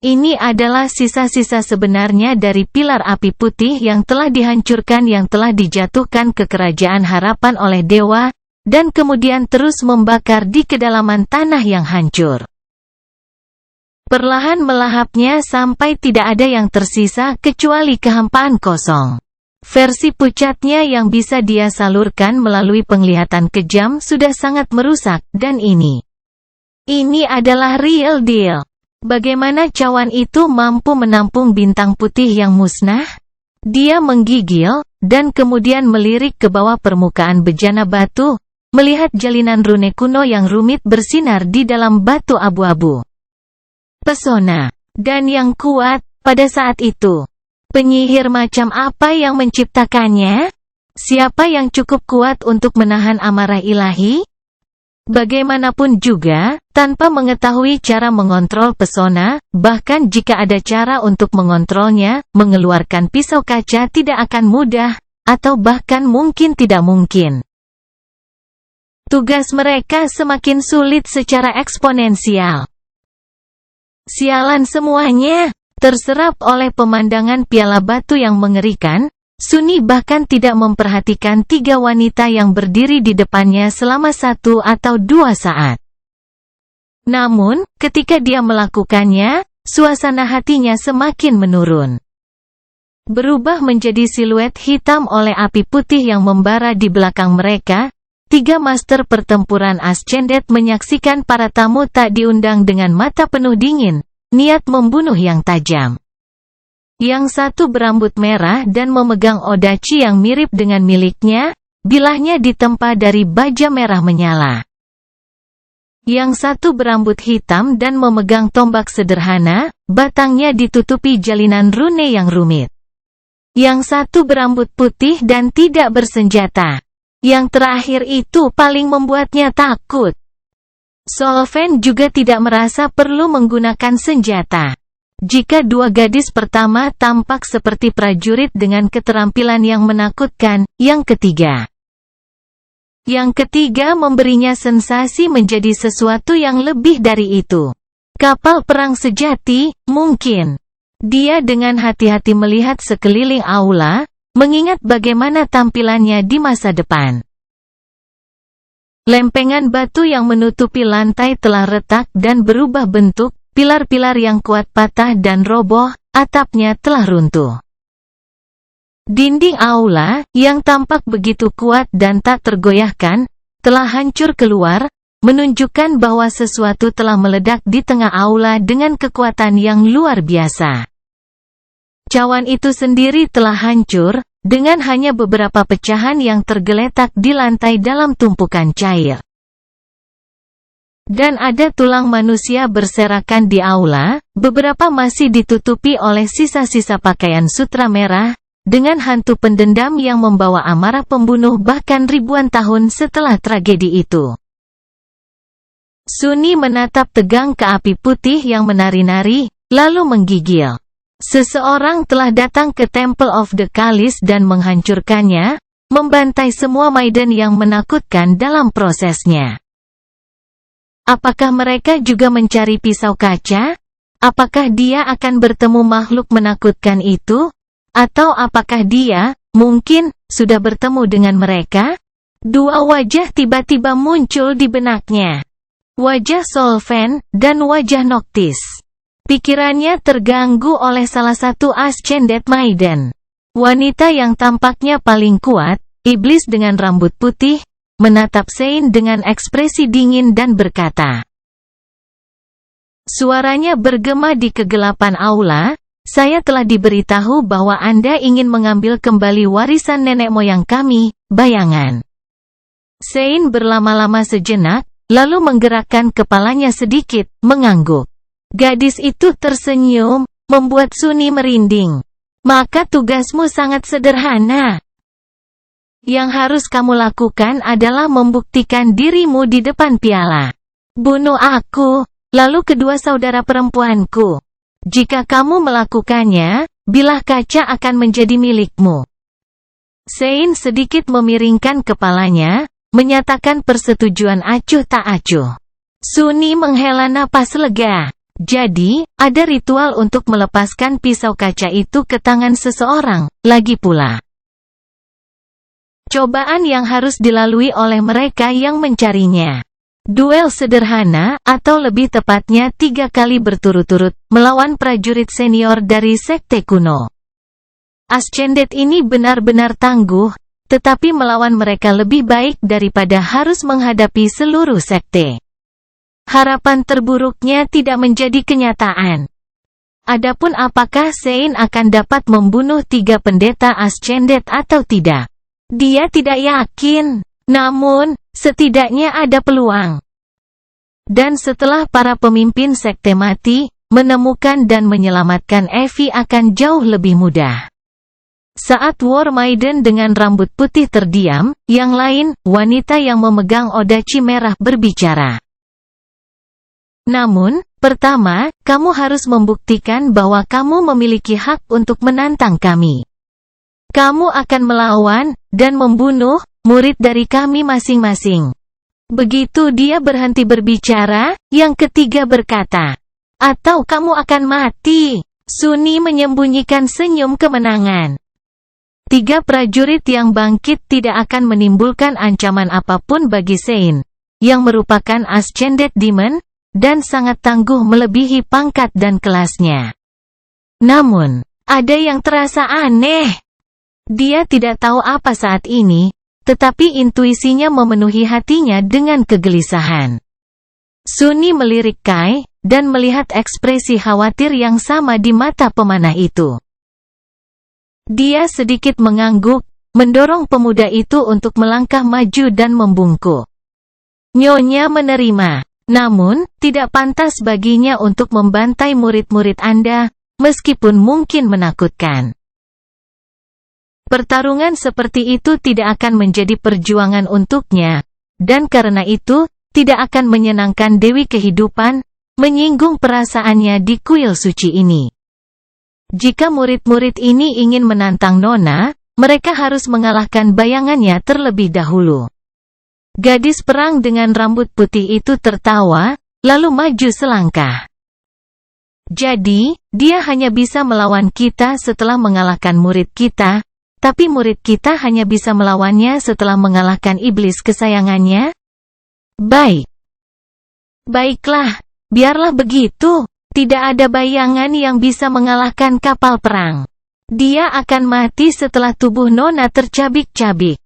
Ini adalah sisa-sisa sebenarnya dari pilar api putih yang telah dihancurkan yang telah dijatuhkan ke kerajaan harapan oleh dewa, dan kemudian terus membakar di kedalaman tanah yang hancur. Perlahan melahapnya sampai tidak ada yang tersisa kecuali kehampaan kosong. Versi pucatnya yang bisa dia salurkan melalui penglihatan kejam sudah sangat merusak, dan ini adalah real deal. Bagaimana cawan itu mampu menampung bintang putih yang musnah? Dia menggigil, dan kemudian melirik ke bawah permukaan bejana batu, melihat jalinan rune kuno yang rumit bersinar di dalam batu abu-abu. Pesona. Dan yang kuat, pada saat itu. Penyihir macam apa yang menciptakannya? Siapa yang cukup kuat untuk menahan amarah ilahi? Bagaimanapun juga, tanpa mengetahui cara mengontrol pesona, bahkan jika ada cara untuk mengontrolnya, mengeluarkan pisau kaca tidak akan mudah, atau bahkan mungkin tidak mungkin. Tugas mereka semakin sulit secara eksponensial. Sialan semuanya. Terserap oleh pemandangan piala batu yang mengerikan, Sunni bahkan tidak memperhatikan tiga wanita yang berdiri di depannya selama 1 atau 2 saat. Namun, ketika dia melakukannya, suasana hatinya semakin menurun. Berubah menjadi siluet hitam oleh api putih yang membara di belakang mereka, 3 master pertempuran Ascendet menyaksikan para tamu tak diundang dengan mata penuh dingin. Niat membunuh yang tajam. Yang satu berambut merah dan memegang odachi yang mirip dengan miliknya, bilahnya ditempa dari baja merah menyala. Yang satu berambut hitam dan memegang tombak sederhana, batangnya ditutupi jalinan rune yang rumit. Yang satu berambut putih dan tidak bersenjata. Yang terakhir itu paling membuatnya takut. Solven juga tidak merasa perlu menggunakan senjata. Jika dua gadis pertama tampak seperti prajurit dengan keterampilan yang menakutkan, yang ketiga memberinya sensasi menjadi sesuatu yang lebih dari itu. Kapal perang sejati, mungkin. Dia dengan hati-hati melihat sekeliling aula, mengingat bagaimana tampilannya di masa depan. Lempengan batu yang menutupi lantai telah retak dan berubah bentuk, pilar-pilar yang kuat patah dan roboh, atapnya telah runtuh. Dinding aula, yang tampak begitu kuat dan tak tergoyahkan, telah hancur keluar, menunjukkan bahwa sesuatu telah meledak di tengah aula dengan kekuatan yang luar biasa. Cawan itu sendiri telah hancur, dengan hanya beberapa pecahan yang tergeletak di lantai dalam tumpukan cair. Dan ada tulang manusia berserakan di aula, beberapa masih ditutupi oleh sisa-sisa pakaian sutra merah, dengan hantu pendendam yang membawa amarah pembunuh bahkan ribuan tahun setelah tragedi itu. Sunni menatap tegang ke api putih yang menari-nari, lalu menggigil. Seseorang telah datang ke Temple of the Chalice dan menghancurkannya, membantai semua maiden yang menakutkan dalam prosesnya. Apakah mereka juga mencari pisau kaca? Apakah dia akan bertemu makhluk menakutkan itu? Atau apakah dia, mungkin, sudah bertemu dengan mereka? Dua wajah tiba-tiba muncul di benaknya. Wajah Solven, dan wajah Noctis. Pikirannya terganggu oleh salah satu Ascended Maiden. Wanita yang tampaknya paling kuat, iblis dengan rambut putih, menatap Sein dengan ekspresi dingin dan berkata. Suaranya bergema di kegelapan aula, saya telah diberitahu bahwa Anda ingin mengambil kembali warisan nenek moyang kami, bayangan. Sein berlama-lama sejenak, lalu menggerakkan kepalanya sedikit, mengangguk. Gadis itu tersenyum, membuat Sunni merinding. Maka tugasmu sangat sederhana. Yang harus kamu lakukan adalah membuktikan dirimu di depan piala. Bunuh aku, lalu kedua saudara perempuanku. Jika kamu melakukannya, bilah kaca akan menjadi milikmu. Sein sedikit memiringkan kepalanya, menyatakan persetujuan acuh tak acuh. Sunni menghela napas lega. Jadi, ada ritual untuk melepaskan pisau kaca itu ke tangan seseorang, lagi pula. Cobaan yang harus dilalui oleh mereka yang mencarinya. Duel sederhana, atau lebih tepatnya 3 kali berturut-turut, melawan prajurit senior dari sekte kuno. Ascended ini benar-benar tangguh, tetapi melawan mereka lebih baik daripada harus menghadapi seluruh sekte. Harapan terburuknya tidak menjadi kenyataan. Adapun apakah Sein akan dapat membunuh 3 pendeta Ascended atau tidak? Dia tidak yakin, namun, setidaknya ada peluang. Dan setelah para pemimpin sekte mati, menemukan dan menyelamatkan Evie akan jauh lebih mudah. Saat War Maiden dengan rambut putih terdiam, yang lain, wanita yang memegang odachi merah berbicara. Namun, pertama, kamu harus membuktikan bahwa kamu memiliki hak untuk menantang kami. Kamu akan melawan, dan membunuh, murid dari kami masing-masing. Begitu dia berhenti berbicara, yang ketiga berkata, atau kamu akan mati. Sunni menyembunyikan senyum kemenangan. 3 prajurit yang bangkit tidak akan menimbulkan ancaman apapun bagi Sein, yang merupakan Ascended Demon, dan sangat tangguh melebihi pangkat dan kelasnya. Namun, ada yang terasa aneh. Dia tidak tahu apa saat ini, tetapi intuisinya memenuhi hatinya dengan kegelisahan. Sunni melirik Kai, dan melihat ekspresi khawatir yang sama di mata pemanah itu. Dia sedikit mengangguk, mendorong pemuda itu untuk melangkah maju dan membungkuk. Nyonya menerima. Namun, tidak pantas baginya untuk membantai murid-murid Anda, meskipun mungkin menakutkan. Pertarungan seperti itu tidak akan menjadi perjuangan untuknya, dan karena itu, tidak akan menyenangkan Dewi Kehidupan, menyinggung perasaannya di kuil suci ini. Jika murid-murid ini ingin menantang Nona, mereka harus mengalahkan bayangannya terlebih dahulu. Gadis perang dengan rambut putih itu tertawa, lalu maju selangkah. Jadi, dia hanya bisa melawan kita setelah mengalahkan murid kita, tapi murid kita hanya bisa melawannya setelah mengalahkan iblis kesayangannya? Baiklah, biarlah begitu. Tidak ada bayangan yang bisa mengalahkan kapal perang. Dia akan mati setelah tubuh Nona tercabik-cabik.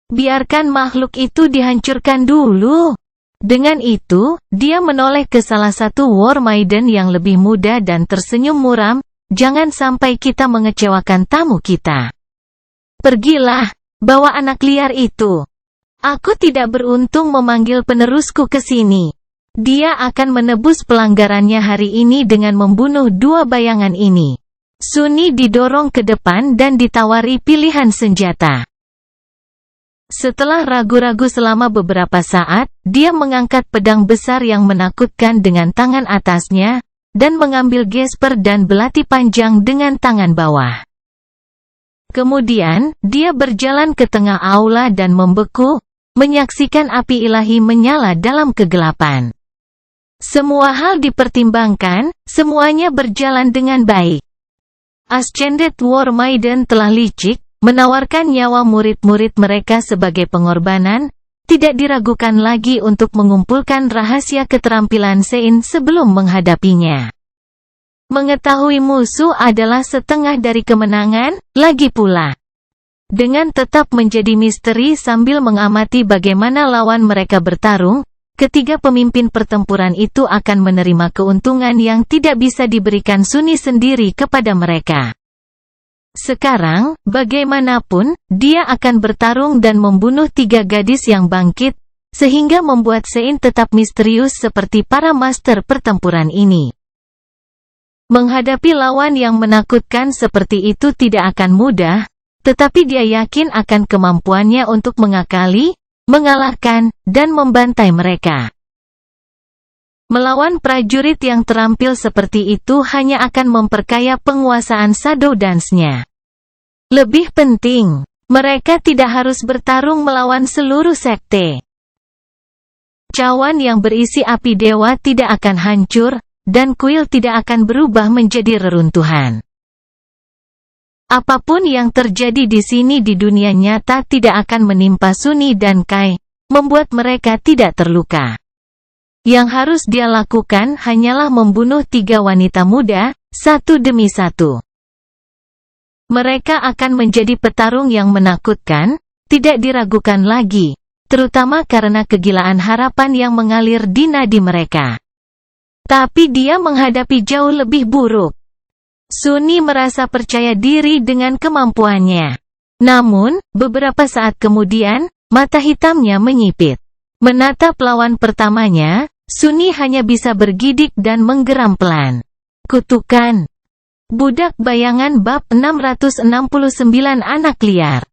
Biarkan makhluk itu dihancurkan dulu. Dengan itu, dia menoleh ke salah satu War Maiden yang lebih muda dan tersenyum muram, jangan sampai kita mengecewakan tamu kita. Pergilah, bawa anak liar itu. Aku tidak beruntung memanggil penerusku ke sini. Dia akan menebus pelanggarannya hari ini dengan membunuh dua bayangan ini. Sunni didorong ke depan dan ditawari pilihan senjata. Setelah ragu-ragu selama beberapa saat, dia mengangkat pedang besar yang menakutkan dengan tangan atasnya, dan mengambil gesper dan belati panjang dengan tangan bawah. Kemudian, dia berjalan ke tengah aula dan membeku, menyaksikan api ilahi menyala dalam kegelapan. Semua hal dipertimbangkan, semuanya berjalan dengan baik. Ascended War Maiden telah licik, menawarkan nyawa murid-murid mereka sebagai pengorbanan, tidak diragukan lagi untuk mengumpulkan rahasia keterampilan Sein sebelum menghadapinya. Mengetahui musuh adalah setengah dari kemenangan, lagi pula. Dengan tetap menjadi misteri sambil mengamati bagaimana lawan mereka bertarung, ketiga pemimpin pertempuran itu akan menerima keuntungan yang tidak bisa diberikan Sunni sendiri kepada mereka. Sekarang, bagaimanapun, dia akan bertarung dan membunuh tiga gadis yang bangkit, sehingga membuat Sein tetap misterius seperti para master pertempuran ini. Menghadapi lawan yang menakutkan seperti itu tidak akan mudah, tetapi dia yakin akan kemampuannya untuk mengakali, mengalahkan, dan membantai mereka. Melawan prajurit yang terampil seperti itu hanya akan memperkaya penguasaan Shadow Dance-nya. Lebih penting, mereka tidak harus bertarung melawan seluruh sekte. Cawan yang berisi api dewa tidak akan hancur, dan kuil tidak akan berubah menjadi reruntuhan. Apapun yang terjadi di sini di dunia nyata tidak akan menimpa Sunni dan Kai, membuat mereka tidak terluka. Yang harus dia lakukan hanyalah membunuh tiga wanita muda, satu demi satu. Mereka akan menjadi petarung yang menakutkan, tidak diragukan lagi, terutama karena kegilaan harapan yang mengalir di nadi mereka. Tapi dia menghadapi jauh lebih buruk. Sunni merasa percaya diri dengan kemampuannya. Namun, beberapa saat kemudian, mata hitamnya menyipit. Menatap lawan pertamanya, Sunni hanya bisa bergidik dan menggeram pelan. Kutukan. Budak Bayangan bab 669 Anak Liar.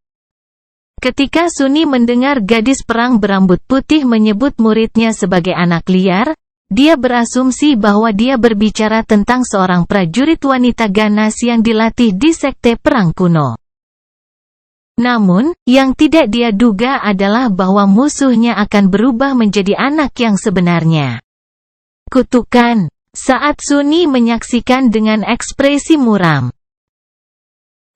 Ketika Sunni mendengar gadis perang berambut putih menyebut muridnya sebagai anak liar, dia berasumsi bahwa dia berbicara tentang seorang prajurit wanita ganas yang dilatih di sekte perang kuno. Namun, yang tidak dia duga adalah bahwa musuhnya akan berubah menjadi anak yang sebenarnya. Kutukan. Saat Sunni menyaksikan dengan ekspresi muram.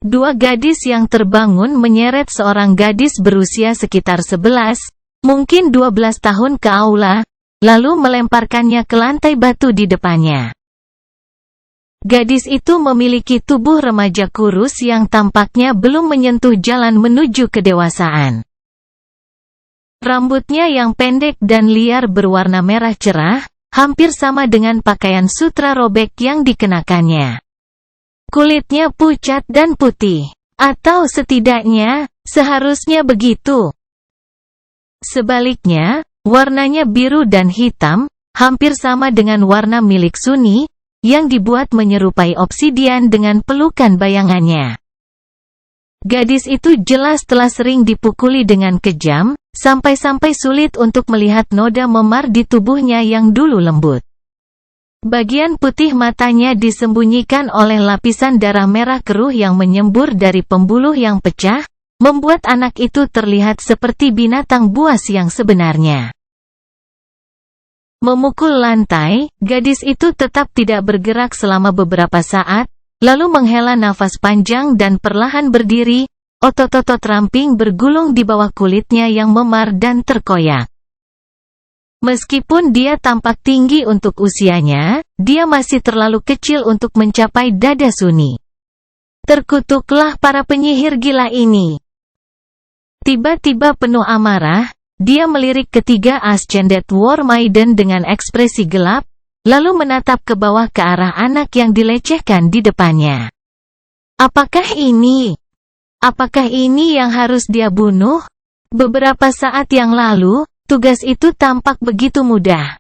Dua gadis yang terbangun menyeret seorang gadis berusia sekitar 11, mungkin 12 tahun ke aula, lalu melemparkannya ke lantai batu di depannya. Gadis itu memiliki tubuh remaja kurus yang tampaknya belum menyentuh jalan menuju kedewasaan. Rambutnya yang pendek dan liar berwarna merah cerah, hampir sama dengan pakaian sutra robek yang dikenakannya. Kulitnya pucat dan putih, atau setidaknya, seharusnya begitu. Sebaliknya, Warnanya biru dan hitam, hampir sama dengan warna milik Sunny, yang dibuat menyerupai obsidian dengan pelukan bayangannya. Gadis itu jelas telah sering dipukuli dengan kejam, sampai-sampai sulit untuk melihat noda memar di tubuhnya yang dulu lembut. Bagian putih matanya disembunyikan oleh lapisan darah merah keruh yang menyembur dari pembuluh yang pecah, membuat anak itu terlihat seperti binatang buas yang sebenarnya. Memukul lantai, gadis itu tetap tidak bergerak selama beberapa saat, lalu menghela nafas panjang dan perlahan berdiri, otot-otot ramping bergulung di bawah kulitnya yang memar dan terkoyak. Meskipun dia tampak tinggi untuk usianya, dia masih terlalu kecil untuk mencapai dada Sunny. Terkutuklah para penyihir gila ini. Tiba-tiba penuh amarah, dia melirik ketiga Ascended War Maiden dengan ekspresi gelap, lalu menatap ke bawah ke arah anak yang dilecehkan di depannya. Apakah ini yang harus dia bunuh? Beberapa saat yang lalu, tugas itu tampak begitu mudah.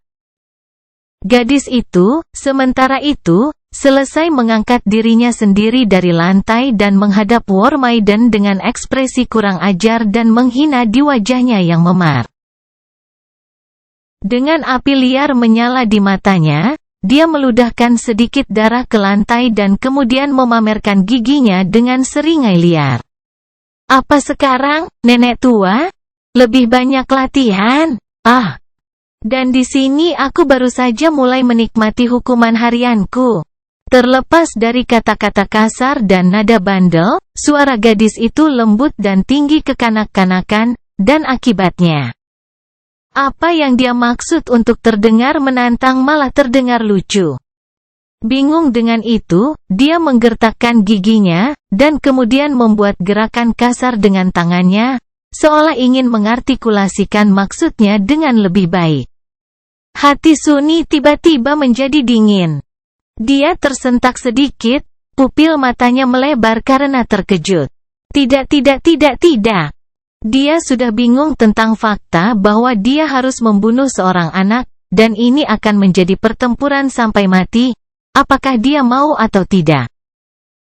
Gadis itu, sementara itu, selesai mengangkat dirinya sendiri dari lantai dan menghadap War Maiden dengan ekspresi kurang ajar dan menghina di wajahnya yang memar. Dengan api liar menyala di matanya, dia meludahkan sedikit darah ke lantai dan kemudian memamerkan giginya dengan seringai liar. Apa sekarang, nenek tua? Lebih banyak latihan? Dan di sini aku baru saja mulai menikmati hukuman harianku. Terlepas dari kata-kata kasar dan nada bandel, suara gadis itu lembut dan tinggi kekanak-kanakan, dan akibatnya, apa yang dia maksud untuk terdengar menantang malah terdengar lucu. Bingung dengan itu, dia menggertakkan giginya, dan kemudian membuat gerakan kasar dengan tangannya, seolah ingin mengartikulasikan maksudnya dengan lebih baik. Hati Sunny tiba-tiba menjadi dingin. Dia tersentak sedikit, pupil matanya melebar karena terkejut. Tidak. Dia sudah bingung tentang fakta bahwa dia harus membunuh seorang anak, dan ini akan menjadi pertempuran sampai mati, apakah dia mau atau tidak.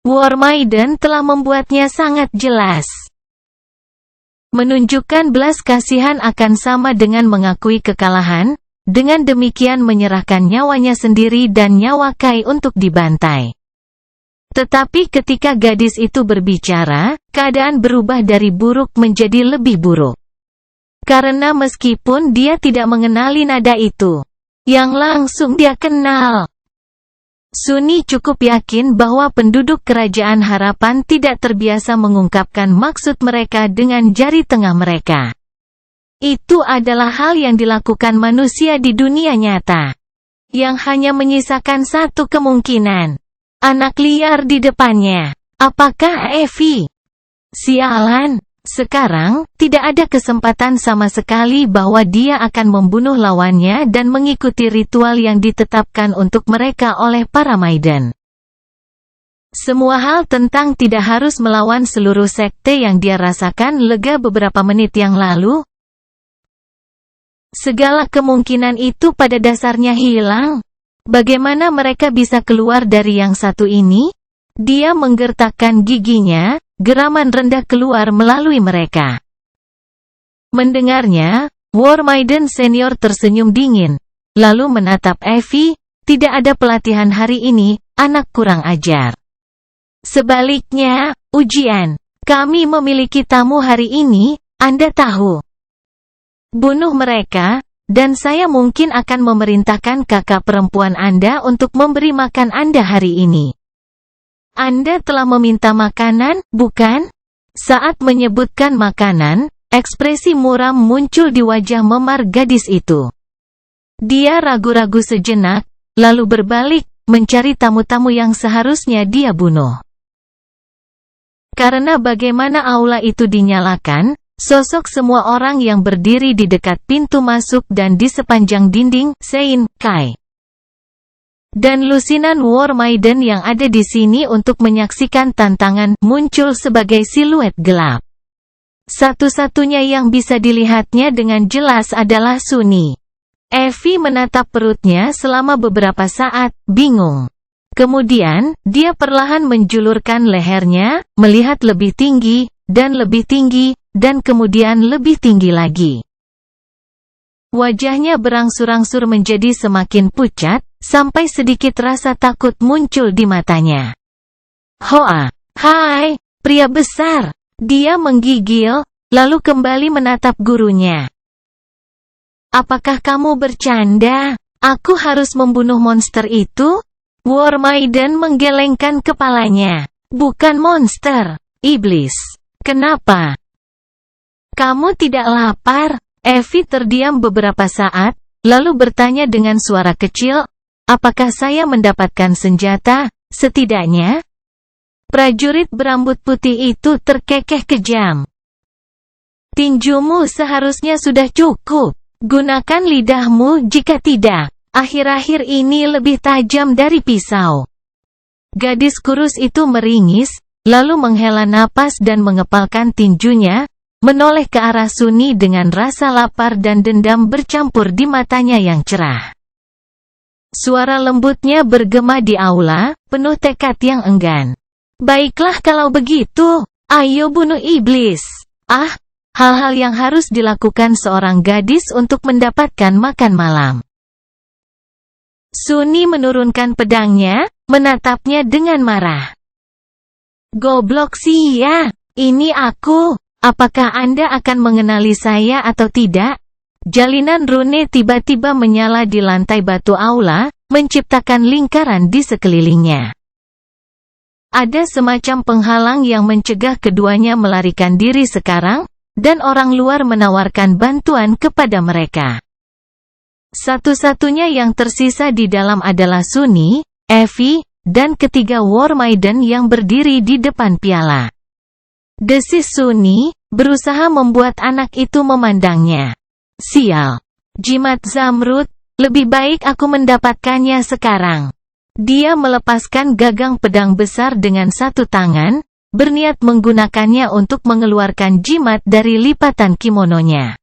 War Maiden telah membuatnya sangat jelas. Menunjukkan belas kasihan akan sama dengan mengakui kekalahan, dengan demikian menyerahkan nyawanya sendiri dan nyawa Kai untuk dibantai. Tetapi ketika gadis itu berbicara, keadaan berubah dari buruk menjadi lebih buruk. Karena meskipun dia tidak mengenali nada itu, yang langsung dia kenal. Sunny cukup yakin bahwa penduduk Kerajaan Harapan tidak terbiasa mengungkapkan maksud mereka dengan jari tengah mereka. Itu adalah hal yang dilakukan manusia di dunia nyata, yang hanya menyisakan satu kemungkinan. Anak liar di depannya. Apakah Evie? Sialan. Sekarang, tidak ada kesempatan sama sekali bahwa dia akan membunuh lawannya dan mengikuti ritual yang ditetapkan untuk mereka oleh para Maiden. Semua hal tentang tidak harus melawan seluruh sekte yang dia rasakan lega beberapa menit yang lalu. Segala kemungkinan itu pada dasarnya hilang. Bagaimana mereka bisa keluar dari yang satu ini? Dia menggertakkan giginya, geraman rendah keluar melalui mereka. Mendengarnya, War Maiden Senior tersenyum dingin, lalu menatap Evie. Tidak ada pelatihan hari ini, anak kurang ajar. Sebaliknya, ujian. Kami memiliki tamu hari ini, Anda tahu. Bunuh mereka, dan saya mungkin akan memerintahkan kakak perempuan Anda untuk memberi makan Anda hari ini. Anda telah meminta makanan, bukan? Saat menyebutkan makanan, ekspresi muram muncul di wajah memar gadis itu. Dia ragu-ragu sejenak, lalu berbalik, mencari tamu-tamu yang seharusnya dia bunuh. Karena bagaimana aula itu dinyalakan, sosok semua orang yang berdiri di dekat pintu masuk dan di sepanjang dinding, Sein, Kai, dan lusinan War Maiden yang ada di sini untuk menyaksikan tantangan, muncul sebagai siluet gelap. Satu-satunya yang bisa dilihatnya dengan jelas adalah Sunny. Evie menatap perutnya selama beberapa saat, bingung. Kemudian, dia perlahan menjulurkan lehernya, melihat lebih tinggi, dan kemudian lebih tinggi lagi. Wajahnya berangsur-angsur menjadi semakin pucat, sampai sedikit rasa takut muncul di matanya. Hoa, hai, pria besar. Dia menggigil, lalu kembali menatap gurunya. Apakah kamu bercanda? Aku harus membunuh monster itu? War Maiden menggelengkan kepalanya. Bukan monster, iblis. Kenapa? Kamu tidak lapar? Evie terdiam beberapa saat, lalu bertanya dengan suara kecil, apakah saya mendapatkan senjata, setidaknya? Prajurit berambut putih itu terkekeh kejam. Tinjumu seharusnya sudah cukup. Gunakan lidahmu jika tidak. Akhir-akhir ini lebih tajam dari pisau. Gadis kurus itu meringis, lalu menghela napas dan mengepalkan tinjunya, menoleh ke arah Sunny dengan rasa lapar dan dendam bercampur di matanya yang cerah. Suara lembutnya bergema di aula, penuh tekad yang enggan. Baiklah kalau begitu, ayo bunuh iblis. Hal-hal yang harus dilakukan seorang gadis untuk mendapatkan makan malam. Sunny menurunkan pedangnya, menatapnya dengan marah. Goblok sia, ini aku. Apakah Anda akan mengenali saya atau tidak? Jalinan rune tiba-tiba menyala di lantai batu aula, menciptakan lingkaran di sekelilingnya. Ada semacam penghalang yang mencegah keduanya melarikan diri sekarang, dan orang luar menawarkan bantuan kepada mereka. Satu-satunya yang tersisa di dalam adalah Sunny, Evie, dan ketiga War Maiden yang berdiri di depan piala. Desis Sunny, berusaha membuat anak itu memandangnya. Sial. Jimat Zamrud, lebih baik aku mendapatkannya sekarang. Dia melepaskan gagang pedang besar dengan satu tangan, berniat menggunakannya untuk mengeluarkan jimat dari lipatan kimononya.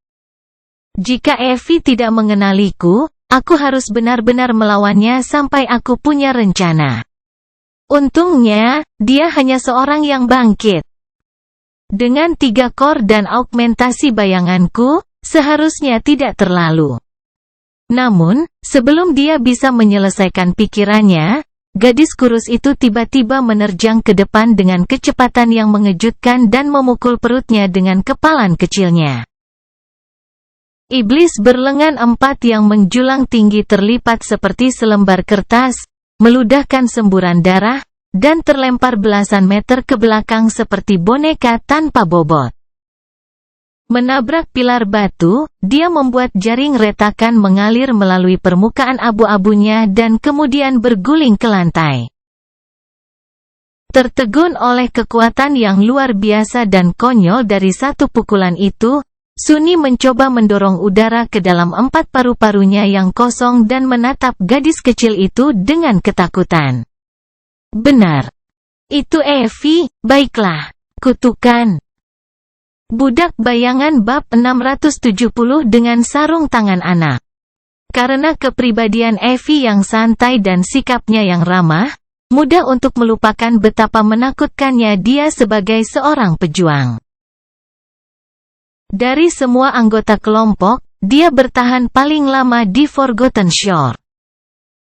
Jika Evie tidak mengenaliku, aku harus benar-benar melawannya sampai aku punya rencana. Untungnya, dia hanya seorang yang bangkit. Dengan 3 core dan augmentasi bayanganku, seharusnya tidak terlalu. Namun, sebelum dia bisa menyelesaikan pikirannya, gadis kurus itu tiba-tiba menerjang ke depan dengan kecepatan yang mengejutkan dan memukul perutnya dengan kepalan kecilnya. Iblis berlengan 4 yang menjulang tinggi terlipat seperti selembar kertas, meludahkan semburan darah, dan terlempar belasan meter ke belakang seperti boneka tanpa bobot. Menabrak pilar batu, dia membuat jaring retakan mengalir melalui permukaan abu-abunya dan kemudian berguling ke lantai. Tertegun oleh kekuatan yang luar biasa dan konyol dari satu pukulan itu, Sunny mencoba mendorong udara ke dalam 4 paru-parunya yang kosong dan menatap gadis kecil itu dengan ketakutan. Benar. Itu Evie, baiklah. Kutukan. Budak bayangan bab 670 dengan sarung tangan anak. Karena kepribadian Evie yang santai dan sikapnya yang ramah, mudah untuk melupakan betapa menakutkannya dia sebagai seorang pejuang. Dari semua anggota kelompok, dia bertahan paling lama di Forgotten Shore.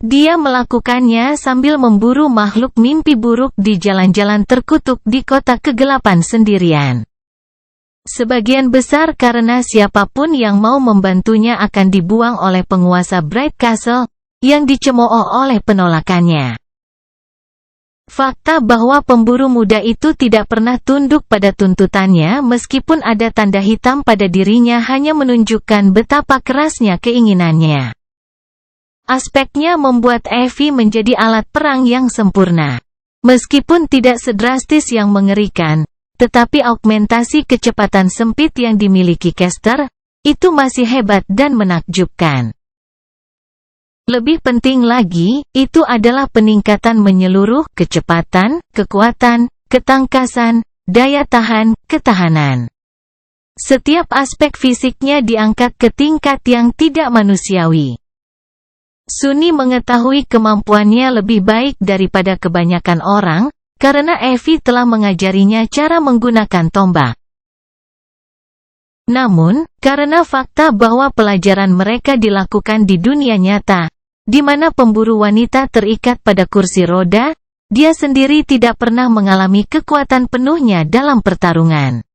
Dia melakukannya sambil memburu makhluk mimpi buruk di jalan-jalan terkutuk di kota kegelapan sendirian. Sebagian besar karena siapapun yang mau membantunya akan dibuang oleh penguasa Bright Castle, yang dicemooh oleh penolakannya. Fakta bahwa pemburu muda itu tidak pernah tunduk pada tuntutannya meskipun ada tanda hitam pada dirinya hanya menunjukkan betapa kerasnya keinginannya. Aspeknya membuat Evie menjadi alat perang yang sempurna. Meskipun tidak sedrastis yang mengerikan, tetapi augmentasi kecepatan sempit yang dimiliki Caster, itu masih hebat dan menakjubkan. Lebih penting lagi, itu adalah peningkatan menyeluruh kecepatan, kekuatan, ketangkasan, daya tahan, ketahanan. Setiap aspek fisiknya diangkat ke tingkat yang tidak manusiawi. Sunny mengetahui kemampuannya lebih baik daripada kebanyakan orang, karena Evie telah mengajarinya cara menggunakan tombak. Namun, karena fakta bahwa pelajaran mereka dilakukan di dunia nyata, di mana pemburu wanita terikat pada kursi roda, dia sendiri tidak pernah mengalami kekuatan penuhnya dalam pertarungan.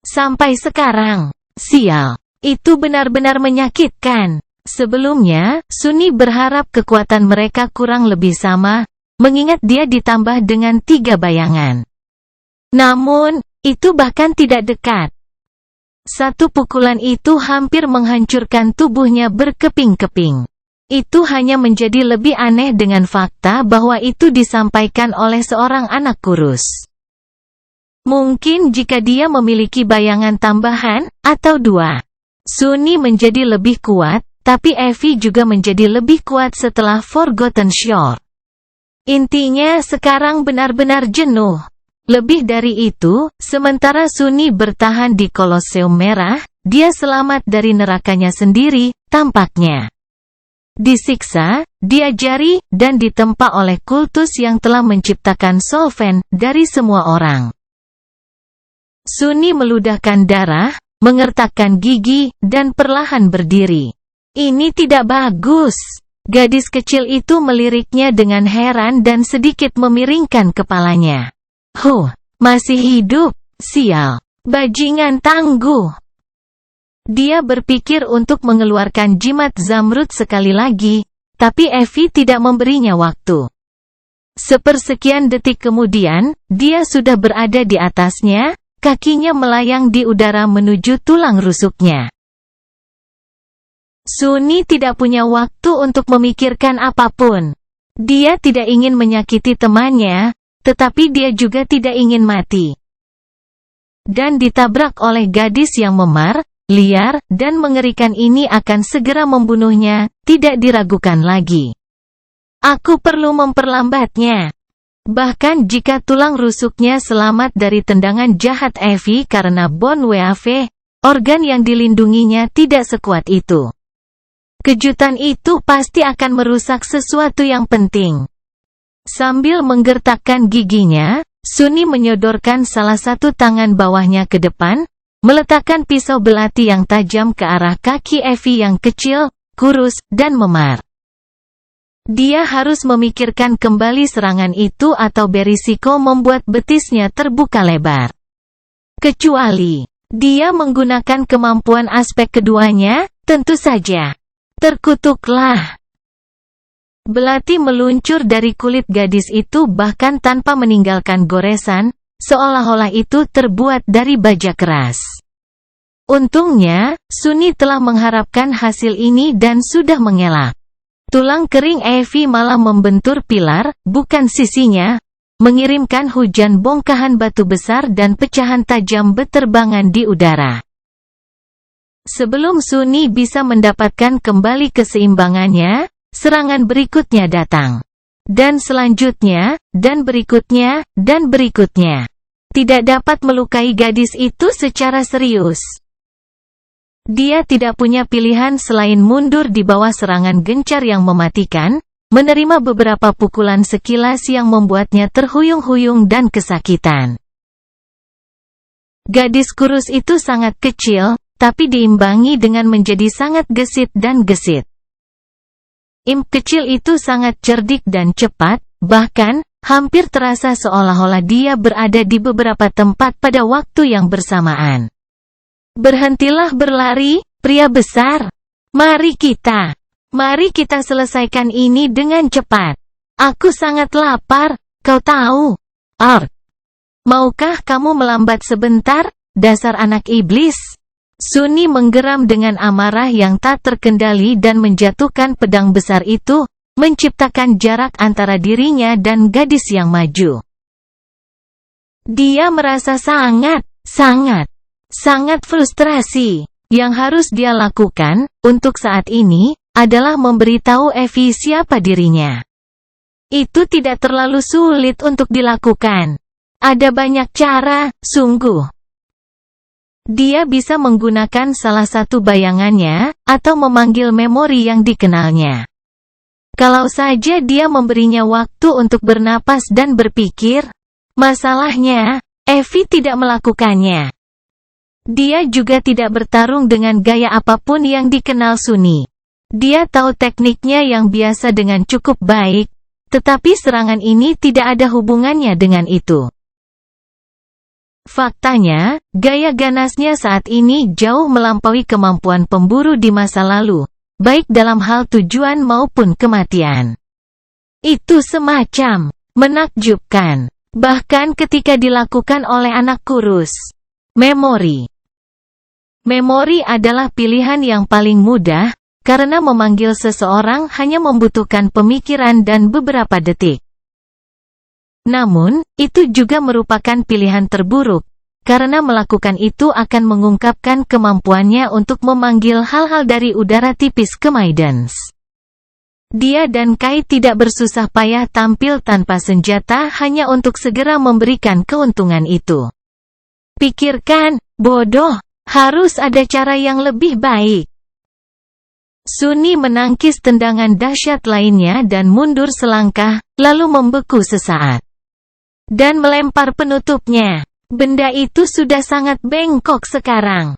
Sampai sekarang, sial, itu benar-benar menyakitkan. Sebelumnya, Sunny berharap kekuatan mereka kurang lebih sama, mengingat dia ditambah dengan 3 bayangan. Namun, itu bahkan tidak dekat. Satu pukulan itu hampir menghancurkan tubuhnya berkeping-keping. Itu hanya menjadi lebih aneh dengan fakta bahwa itu disampaikan oleh seorang anak kurus. Mungkin jika dia memiliki bayangan tambahan, atau 2. Sunny menjadi lebih kuat, tapi Evie juga menjadi lebih kuat setelah Forgotten Shore. Intinya sekarang benar-benar jenuh. Lebih dari itu, sementara Sunny bertahan di Kolosseum Merah, dia selamat dari nerakanya sendiri, tampaknya. Disiksa, diajari, dan ditempa oleh kultus yang telah menciptakan solven dari semua orang. Sunny meludahkan darah, mengertakkan gigi, dan perlahan berdiri. Ini tidak bagus. Gadis kecil itu meliriknya dengan heran dan sedikit memiringkan kepalanya. Masih hidup, sial. Bajingan tangguh. Dia berpikir untuk mengeluarkan jimat zamrud sekali lagi, tapi Evie tidak memberinya waktu. Sepersekian detik kemudian, dia sudah berada di atasnya, kakinya melayang di udara menuju tulang rusuknya. Sunny tidak punya waktu untuk memikirkan apapun. Dia tidak ingin menyakiti temannya, tetapi dia juga tidak ingin mati. Dan ditabrak oleh gadis yang memar, liar, dan mengerikan ini akan segera membunuhnya, tidak diragukan lagi. Aku perlu memperlambatnya. Bahkan jika tulang rusuknya selamat dari tendangan jahat Evie karena Bon Weave, organ yang dilindunginya tidak sekuat itu. Kejutan itu pasti akan merusak sesuatu yang penting. Sambil menggertakkan giginya, Sunny menyodorkan salah satu tangan bawahnya ke depan, meletakkan pisau belati yang tajam ke arah kaki Evie yang kecil, kurus, dan memar. Dia harus memikirkan kembali serangan itu atau berisiko membuat betisnya terbuka lebar. Kecuali, dia menggunakan kemampuan aspek keduanya, tentu saja. Terkutuklah. Belati meluncur dari kulit gadis itu bahkan tanpa meninggalkan goresan, seolah-olah itu terbuat dari baja keras. Untungnya, Sunny telah mengharapkan hasil ini dan sudah mengelak. Tulang kering Evie malah membentur pilar, bukan sisinya, mengirimkan hujan bongkahan batu besar dan pecahan tajam beterbangan di udara. Sebelum Sunny bisa mendapatkan kembali keseimbangannya, serangan berikutnya datang. Dan selanjutnya, dan berikutnya, dan berikutnya. Tidak dapat melukai gadis itu secara serius. Dia tidak punya pilihan selain mundur di bawah serangan gencar yang mematikan, menerima beberapa pukulan sekilas yang membuatnya terhuyung-huyung dan kesakitan. Gadis kurus itu sangat kecil, tapi diimbangi dengan menjadi sangat gesit dan gesit. Imp kecil itu sangat cerdik dan cepat, bahkan, hampir terasa seolah-olah dia berada di beberapa tempat pada waktu yang bersamaan. Berhentilah berlari, pria besar. Mari kita selesaikan ini dengan cepat. Aku sangat lapar, kau tahu. Ark. Maukah kamu melambat sebentar, dasar anak iblis? Sunny menggeram dengan amarah yang tak terkendali dan menjatuhkan pedang besar itu, menciptakan jarak antara dirinya dan gadis yang maju. Dia merasa sangat frustrasi. Yang harus dia lakukan, untuk saat ini, adalah memberitahu Evie siapa dirinya. Itu tidak terlalu sulit untuk dilakukan. Ada banyak cara, sungguh. Dia bisa menggunakan salah satu bayangannya, atau memanggil memori yang dikenalnya. Kalau saja dia memberinya waktu untuk bernapas dan berpikir. Masalahnya, Evie tidak melakukannya. Dia juga tidak bertarung dengan gaya apapun yang dikenal Sunny. Dia tahu tekniknya yang biasa dengan cukup baik, tetapi serangan ini tidak ada hubungannya dengan itu. Faktanya, gaya ganasnya saat ini jauh melampaui kemampuan pemburu di masa lalu, baik dalam hal tujuan maupun kematian. Itu semacam menakjubkan, bahkan ketika dilakukan oleh anak kurus. Memori. Memori adalah pilihan yang paling mudah, karena memanggil seseorang hanya membutuhkan pemikiran dan beberapa detik. Namun, itu juga merupakan pilihan terburuk, karena melakukan itu akan mengungkapkan kemampuannya untuk memanggil hal-hal dari udara tipis ke Maidens. Dia dan Kai tidak bersusah payah tampil tanpa senjata hanya untuk segera memberikan keuntungan itu. Pikirkan, bodoh, harus ada cara yang lebih baik. Sunny menangkis tendangan dahsyat lainnya dan mundur selangkah, lalu membeku sesaat. Dan melempar penutupnya. Benda itu sudah sangat bengkok sekarang.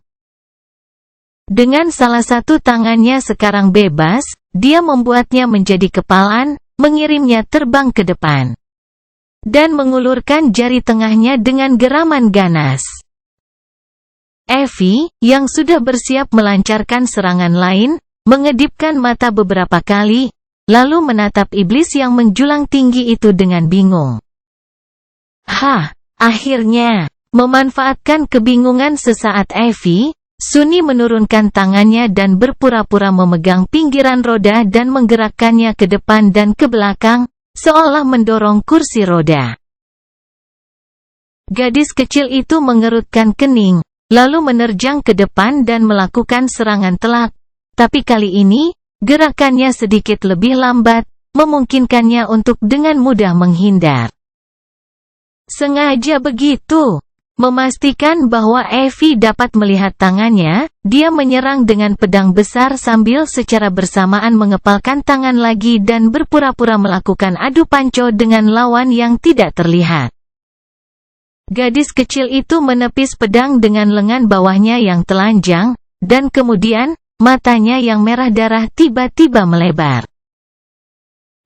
Dengan salah satu tangannya sekarang bebas, dia membuatnya menjadi kepalan, mengirimnya terbang ke depan. Dan mengulurkan jari tengahnya dengan geraman ganas. Evie, yang sudah bersiap melancarkan serangan lain, mengedipkan mata beberapa kali, lalu menatap iblis yang menjulang tinggi itu dengan bingung. Akhirnya, memanfaatkan kebingungan sesaat Evie, Sunny menurunkan tangannya dan berpura-pura memegang pinggiran roda dan menggerakkannya ke depan dan ke belakang, seolah mendorong kursi roda. Gadis kecil itu mengerutkan kening, lalu menerjang ke depan dan melakukan serangan telak, tapi kali ini, gerakannya sedikit lebih lambat, memungkinkannya untuk dengan mudah menghindar. Sengaja begitu. Memastikan bahwa Evie dapat melihat tangannya, dia menyerang dengan pedang besar sambil secara bersamaan mengepalkan tangan lagi dan berpura-pura melakukan adu panco dengan lawan yang tidak terlihat. Gadis kecil itu menepis pedang dengan lengan bawahnya yang telanjang, dan kemudian, matanya yang merah darah tiba-tiba melebar.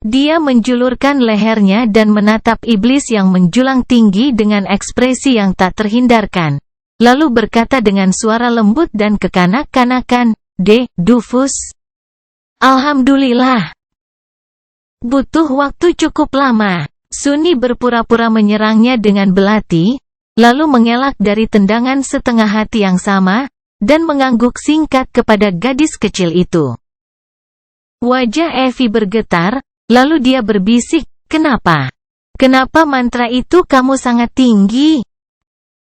Dia menjulurkan lehernya dan menatap iblis yang menjulang tinggi dengan ekspresi yang tak terhindarkan. Lalu berkata dengan suara lembut dan kekanak-kanakan, Dufus. Alhamdulillah. Butuh waktu cukup lama. Sunny berpura-pura menyerangnya dengan belati, lalu mengelak dari tendangan setengah hati yang sama, dan mengangguk singkat kepada gadis kecil itu. Wajah Evie bergetar. Lalu dia berbisik, kenapa? Kenapa mantra itu kamu sangat tinggi?